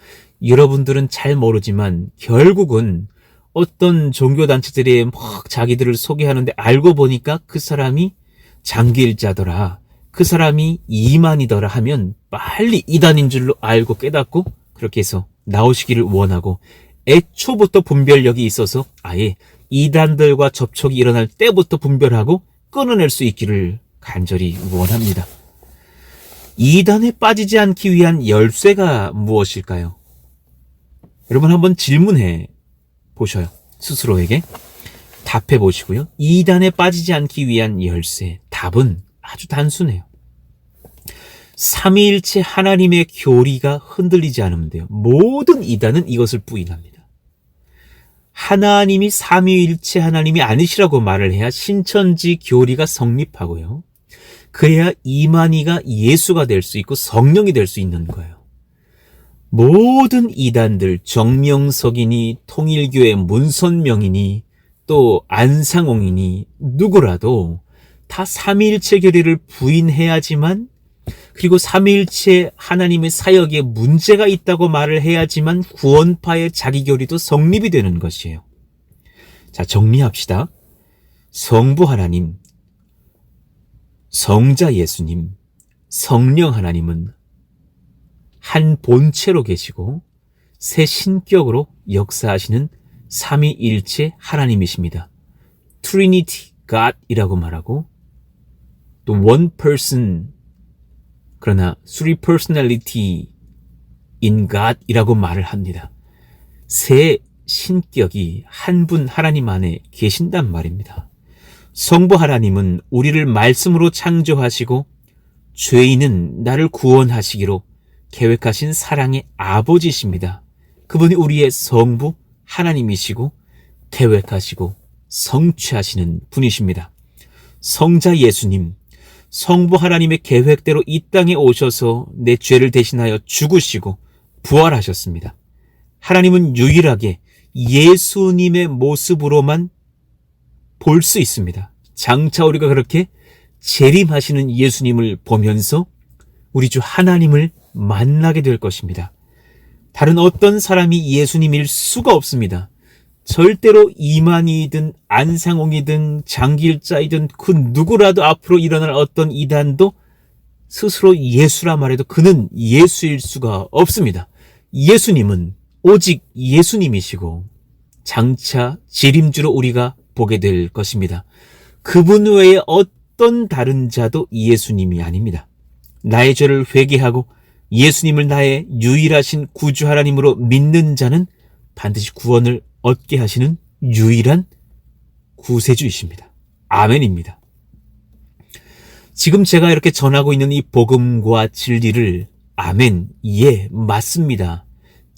여러분들은 잘 모르지만 결국은 어떤 종교단체들이 막 자기들을 소개하는데 알고 보니까 그 사람이 장기일자더라, 그 사람이 이만이더라 하면 빨리 이단인 줄로 알고 깨닫고 그렇게 해서 나오시기를 원하고 애초부터 분별력이 있어서 아예 이단들과 접촉이 일어날 때부터 분별하고 끊어낼 수 있기를 간절히 원합니다. 이단에 빠지지 않기 위한 열쇠가 무엇일까요? 여러분 한번 질문해 보셔요. 스스로에게 답해 보시고요. 이단에 빠지지 않기 위한 열쇠, 답은 아주 단순해요. 삼위일체 하나님의 교리가 흔들리지 않으면 돼요. 모든 이단은 이것을 부인합니다. 하나님이 삼위일체 하나님이 아니시라고 말을 해야 신천지 교리가 성립하고요. 그래야 이만희가 예수가 될 수 있고 성령이 될 수 있는 거예요. 모든 이단들 정명석이니 통일교회 문선명이니 또 안상홍이니 누구라도 다 삼위일체 교리를 부인해야지만 그리고 삼위일체 하나님의 사역에 문제가 있다고 말을 해야지만 구원파의 자기 교리도 성립이 되는 것이에요. 자, 정리합시다. 성부 하나님, 성자 예수님, 성령 하나님은 한 본체로 계시고 새 신격으로 역사하시는 삼위일체 하나님이십니다. Trinity God이라고 말하고 또 one person 그러나 three personality in God이라고 말을 합니다. 새 신격이 한 분 하나님 안에 계신단 말입니다. 성부 하나님은 우리를 말씀으로 창조하시고 죄인은 나를 구원하시기로 계획하신 사랑의 아버지십니다. 그분이 우리의 성부 하나님이시고 계획하시고 성취하시는 분이십니다. 성자 예수님, 성부 하나님의 계획대로 이 땅에 오셔서 내 죄를 대신하여 죽으시고 부활하셨습니다. 하나님은 유일하게 예수님의 모습으로만 볼 수 있습니다. 장차 우리가 그렇게 재림하시는 예수님을 보면서 우리 주 하나님을 만나게 될 것입니다. 다른 어떤 사람이 예수님일 수가 없습니다. 절대로 이만희이든 안상홍이든 장길자이든 그 누구라도 앞으로 일어날 어떤 이단도 스스로 예수라 말해도 그는 예수일 수가 없습니다. 예수님은 오직 예수님이시고 장차 재림주로 우리가 보게 될 것입니다. 그분 외에 어떤 다른 자도 예수님이 아닙니다. 나의 죄를 회개하고 예수님을 나의 유일하신 구주 하나님으로 믿는 자는 반드시 구원을 얻게 하시는 유일한 구세주이십니다. 아멘입니다. 지금 제가 이렇게 전하고 있는 이 복음과 진리를 아멘, 예, 맞습니다,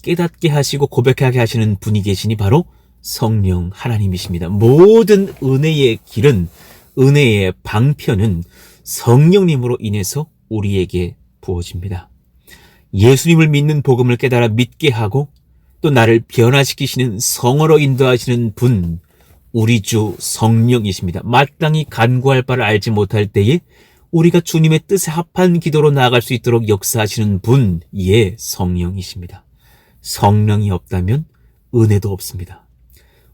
깨닫게 하시고 고백하게 하시는 분이 계시니 바로 성령 하나님이십니다. 모든 은혜의 길은, 은혜의 방편은 성령님으로 인해서 우리에게 부어집니다. 예수님을 믿는 복음을 깨달아 믿게 하고 또 나를 변화시키시는 성어로 인도하시는 분, 우리 주 성령이십니다. 마땅히 간구할 바를 알지 못할 때에 우리가 주님의 뜻에 합한 기도로 나아갈 수 있도록 역사하시는 분, 예, 성령이십니다. 성령이 없다면 은혜도 없습니다.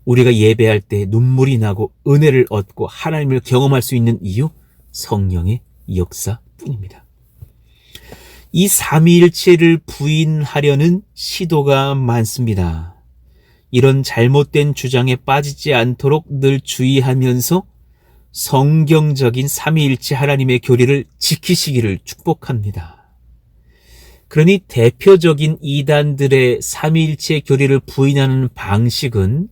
우리가 예배할 때 눈물이 나고 은혜를 얻고 하나님을 경험할 수 있는 이유, 성령의 역사뿐입니다. 이 삼위일체를 부인하려는 시도가 많습니다. 이런 잘못된 주장에 빠지지 않도록 늘 주의하면서 성경적인 삼위일체 하나님의 교리를 지키시기를 축복합니다. 그러니 대표적인 이단들의 삼위일체 교리를 부인하는 방식은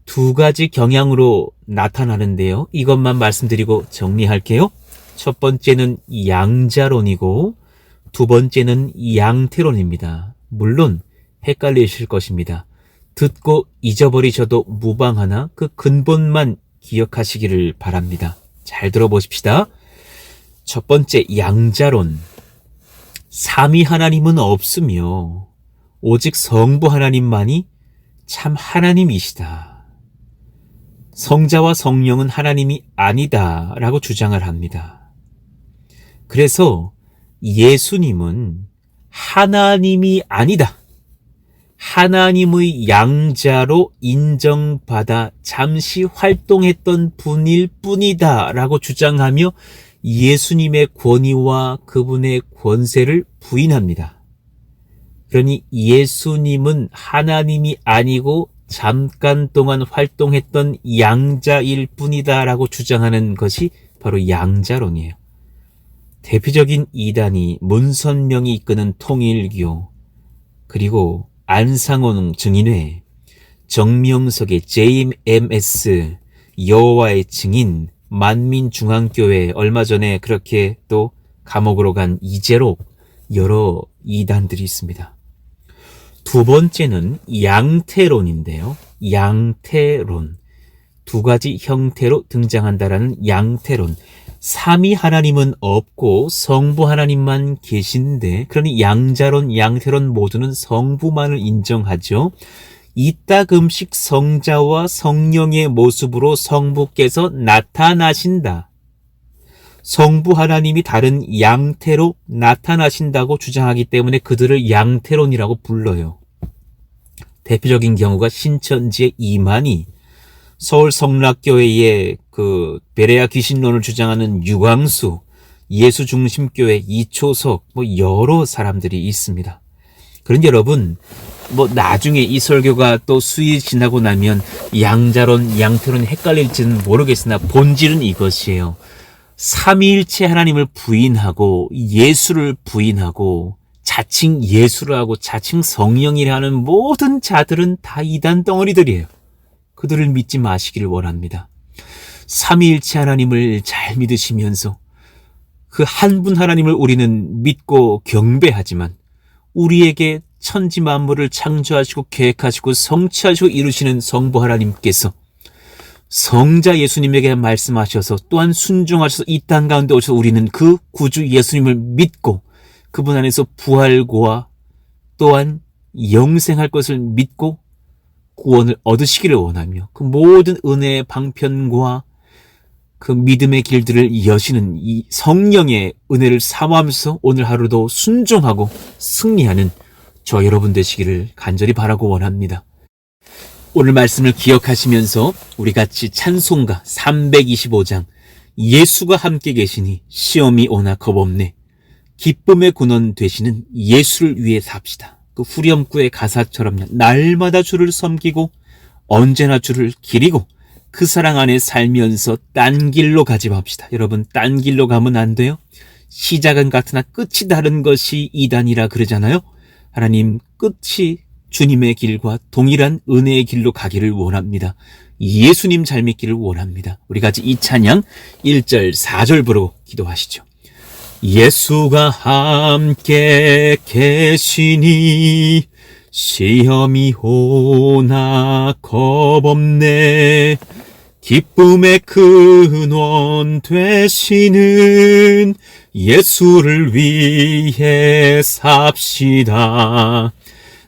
두 가지 경향으로 나타나는데요. 이것만 말씀드리고 정리할게요. 첫 번째는 양자론이고 두 번째는 양태론입니다. 물론 헷갈리실 것입니다. 듣고 잊어버리셔도 무방하나 그 근본만 기억하시기를 바랍니다. 잘 들어보십시다. 첫 번째, 양자론. 삼위 하나님은 없으며 오직 성부 하나님만이 참 하나님이시다. 성자와 성령은 하나님이 아니다 라고 주장을 합니다. 그래서 예수님은 하나님이 아니다, 하나님의 양자로 인정받아 잠시 활동했던 분일 뿐이다 라고 주장하며 예수님의 권위와 그분의 권세를 부인합니다. 그러니 예수님은 하나님이 아니고 잠깐 동안 활동했던 양자일 뿐이다 라고 주장하는 것이 바로 양자론이에요. 대표적인 이단이 문선명이 이끄는 통일교, 그리고 안상원 증인회, 정명석의 JMS, 여호와의 증인, 만민중앙교회, 얼마 전에 그렇게 또 감옥으로 간 이재록, 여러 이단들이 있습니다. 두 번째는 양태론인데요. 양태론. 두 가지 형태로 등장한다라는 양태론. 삼위 하나님은 없고 성부 하나님만 계신데, 그러니 양자론, 양태론 모두는 성부만을 인정하죠. 이따금씩 성자와 성령의 모습으로 성부께서 나타나신다, 성부 하나님이 다른 양태로 나타나신다고 주장하기 때문에 그들을 양태론이라고 불러요. 대표적인 경우가 신천지의 이만희, 서울 성락교회의 그 베레아 귀신론을 주장하는 유광수, 예수중심교회 이초석, 여러 사람들이 있습니다. 그런데 여러분, 나중에 이 설교가 또 수일 지나고 나면 양자론, 양태론이 헷갈릴지는 모르겠으나 본질은 이것이에요. 삼위일체 하나님을 부인하고 예수를 부인하고 자칭 예수를 하고 자칭 성령이라 하는 모든 자들은 다 이단 덩어리들이에요. 그들을 믿지 마시기를 원합니다. 삼위일체 하나님을 잘 믿으시면서 그 한 분 하나님을 우리는 믿고 경배하지만 우리에게 천지 만물을 창조하시고 계획하시고 성취하시고 이루시는 성부 하나님께서 성자 예수님에게 말씀하셔서 또한 순종하셔서 이 땅 가운데 오셔서 우리는 그 구주 예수님을 믿고 그분 안에서 부활과 또한 영생할 것을 믿고 구원을 얻으시기를 원하며 그 모든 은혜의 방편과 그 믿음의 길들을 여시는 이 성령의 은혜를 사모하면서 오늘 하루도 순종하고 승리하는 저 여러분 되시기를 간절히 바라고 원합니다. 오늘 말씀을 기억하시면서 우리 같이 찬송가 325장 예수가 함께 계시니 시험이 오나 겁없네, 기쁨의 근원 되시는 예수를 위해 삽시다. 그 후렴구의 가사처럼요, 날마다 주를 섬기고 언제나 주를 기리고 그 사랑 안에 살면서 딴 길로 가지 맙시다. 여러분, 딴 길로 가면 안 돼요. 시작은 같으나 끝이 다른 것이 이단이라 그러잖아요. 하나님, 끝이 주님의 길과 동일한 은혜의 길로 가기를 원합니다. 예수님 잘 믿기를 원합니다. 우리 같이 이 찬양 1절 4절 부르고 기도하시죠. 예수가 함께 계시니 시험이 오나 겁없네. 기쁨의 근원 되시는 예수를 위해 삽시다.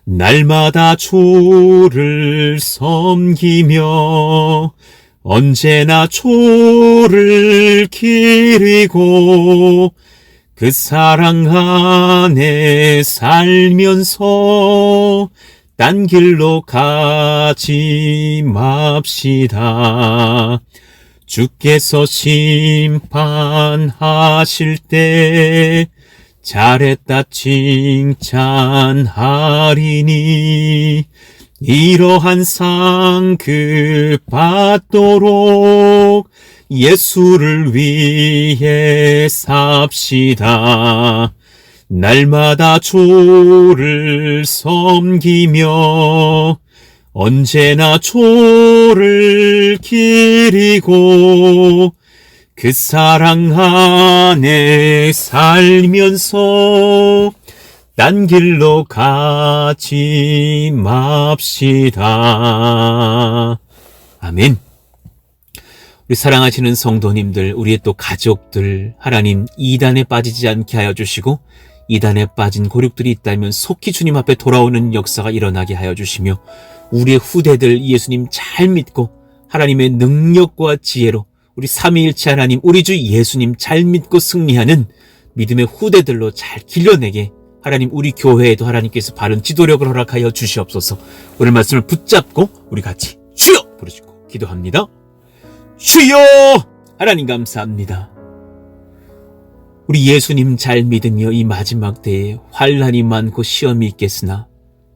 날마다 주를 섬기며 언제나 주를 기리고 그 사랑 안에 살면서 딴 길로 가지 맙시다. 주께서 심판하실 때 잘했다 칭찬하리니 이러한 상급 받도록 예수를 위해 삽시다. 날마다 주를 섬기며 언제나 주를 기리고 그 사랑 안에 살면서 딴 길로 가지 맙시다. 아멘. 우리 사랑하시는 성도님들, 우리의 또 가족들, 하나님 이단에 빠지지 않게 하여 주시고 이단에 빠진 고륙들이 있다면 속히 주님 앞에 돌아오는 역사가 일어나게 하여 주시며 우리의 후대들 예수님 잘 믿고 하나님의 능력과 지혜로 우리 삼위일체 하나님, 우리 주 예수님 잘 믿고 승리하는 믿음의 후대들로 잘 길러내게 하나님, 우리 교회에도 하나님께서 바른 지도력을 허락하여 주시옵소서. 오늘 말씀을 붙잡고 우리 같이 주여 부르시고 기도합니다. 주여! 하나님 감사합니다. 우리 예수님 잘 믿으며 이 마지막 때에 환난이 많고 시험이 있겠으나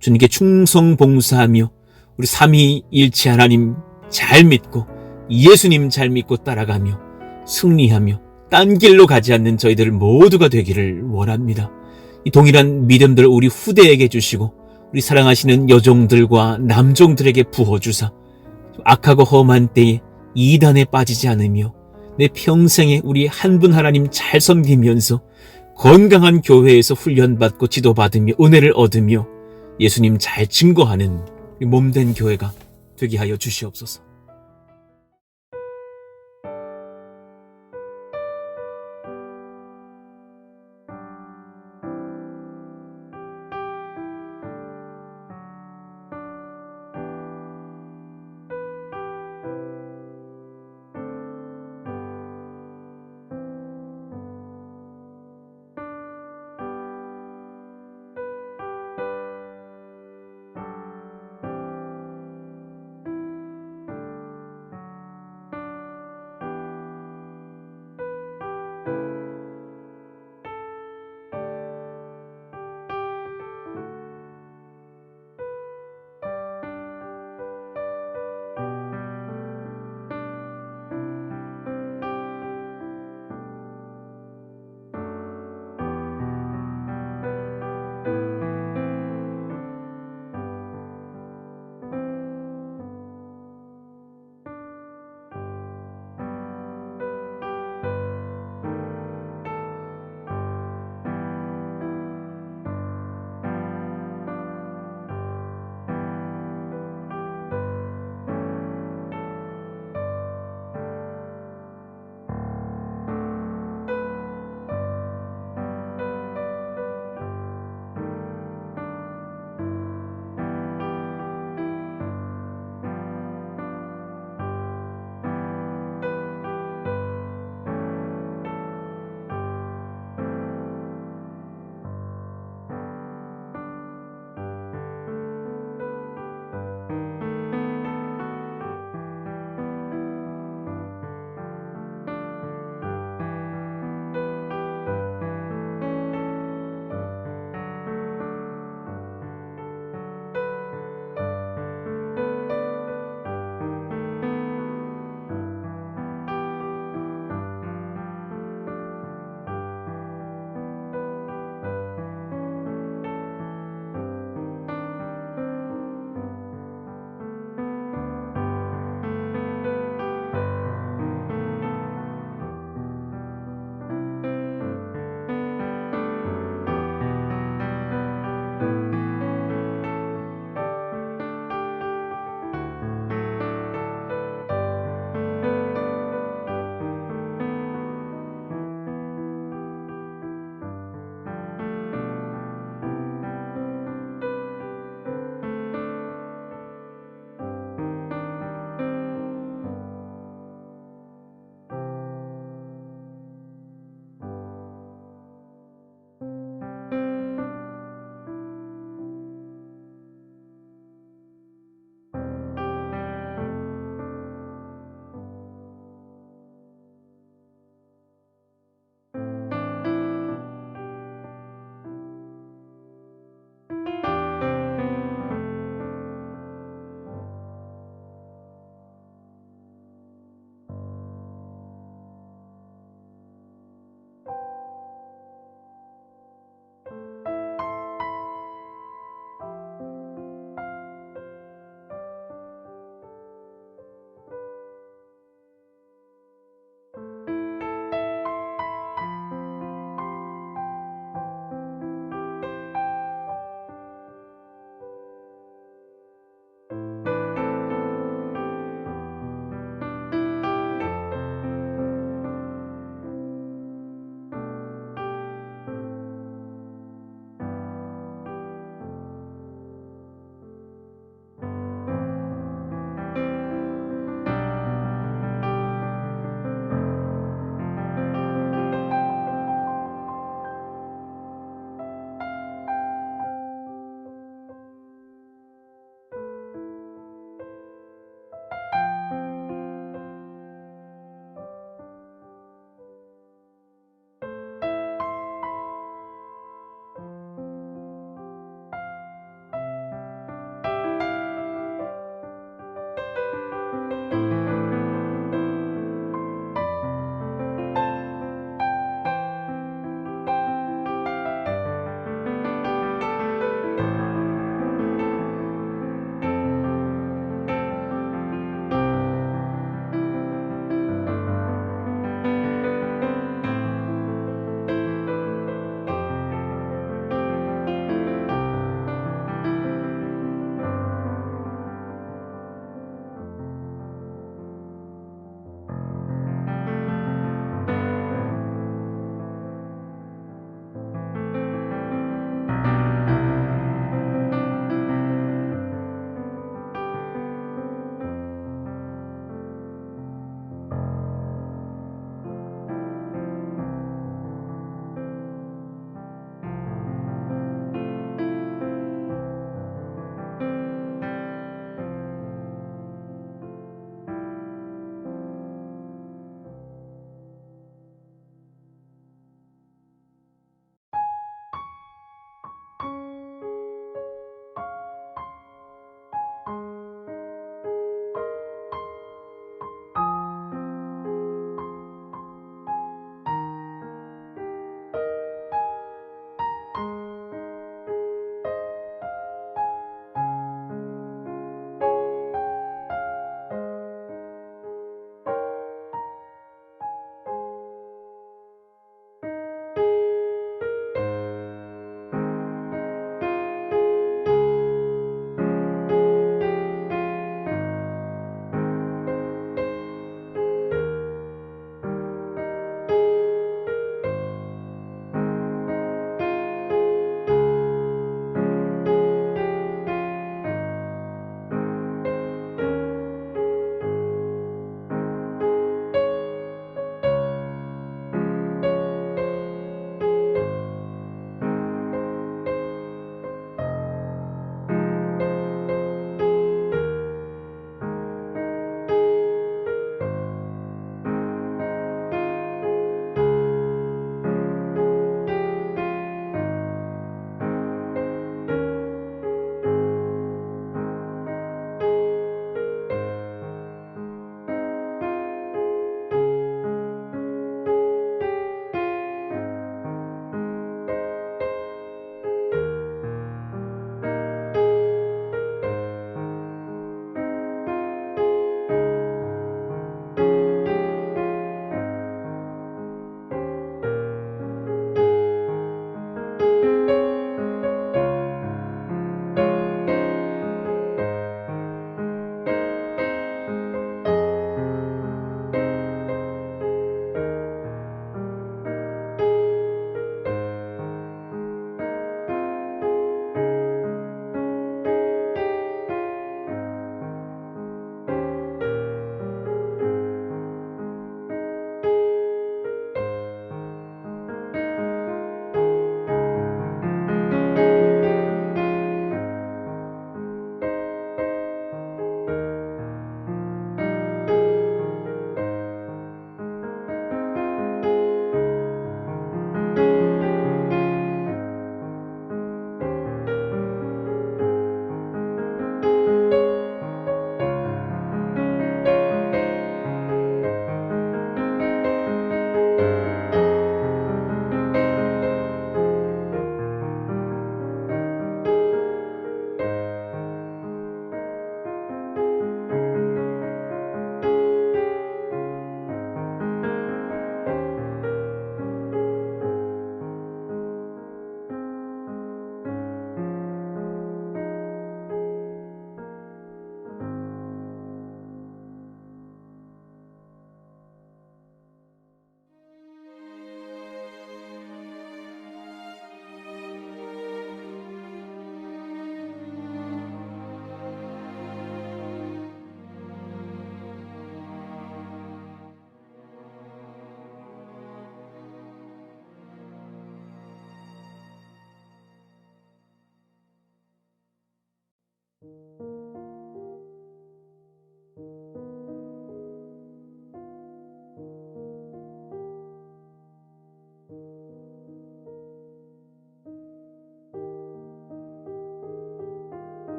주님께 충성 봉사하며 우리 삼위일체 하나님 잘 믿고 예수님 잘 믿고 따라가며 승리하며 딴 길로 가지 않는 저희들 모두가 되기를 원합니다. 이 동일한 믿음들 우리 후대에게 주시고 우리 사랑하시는 여종들과 남종들에게 부어주사 악하고 험한 때에 이단에 빠지지 않으며 내 평생에 우리 한 분 하나님 잘 섬기면서 건강한 교회에서 훈련받고 지도받으며 은혜를 얻으며 예수님 잘 증거하는 몸된 교회가 되게 하여 주시옵소서.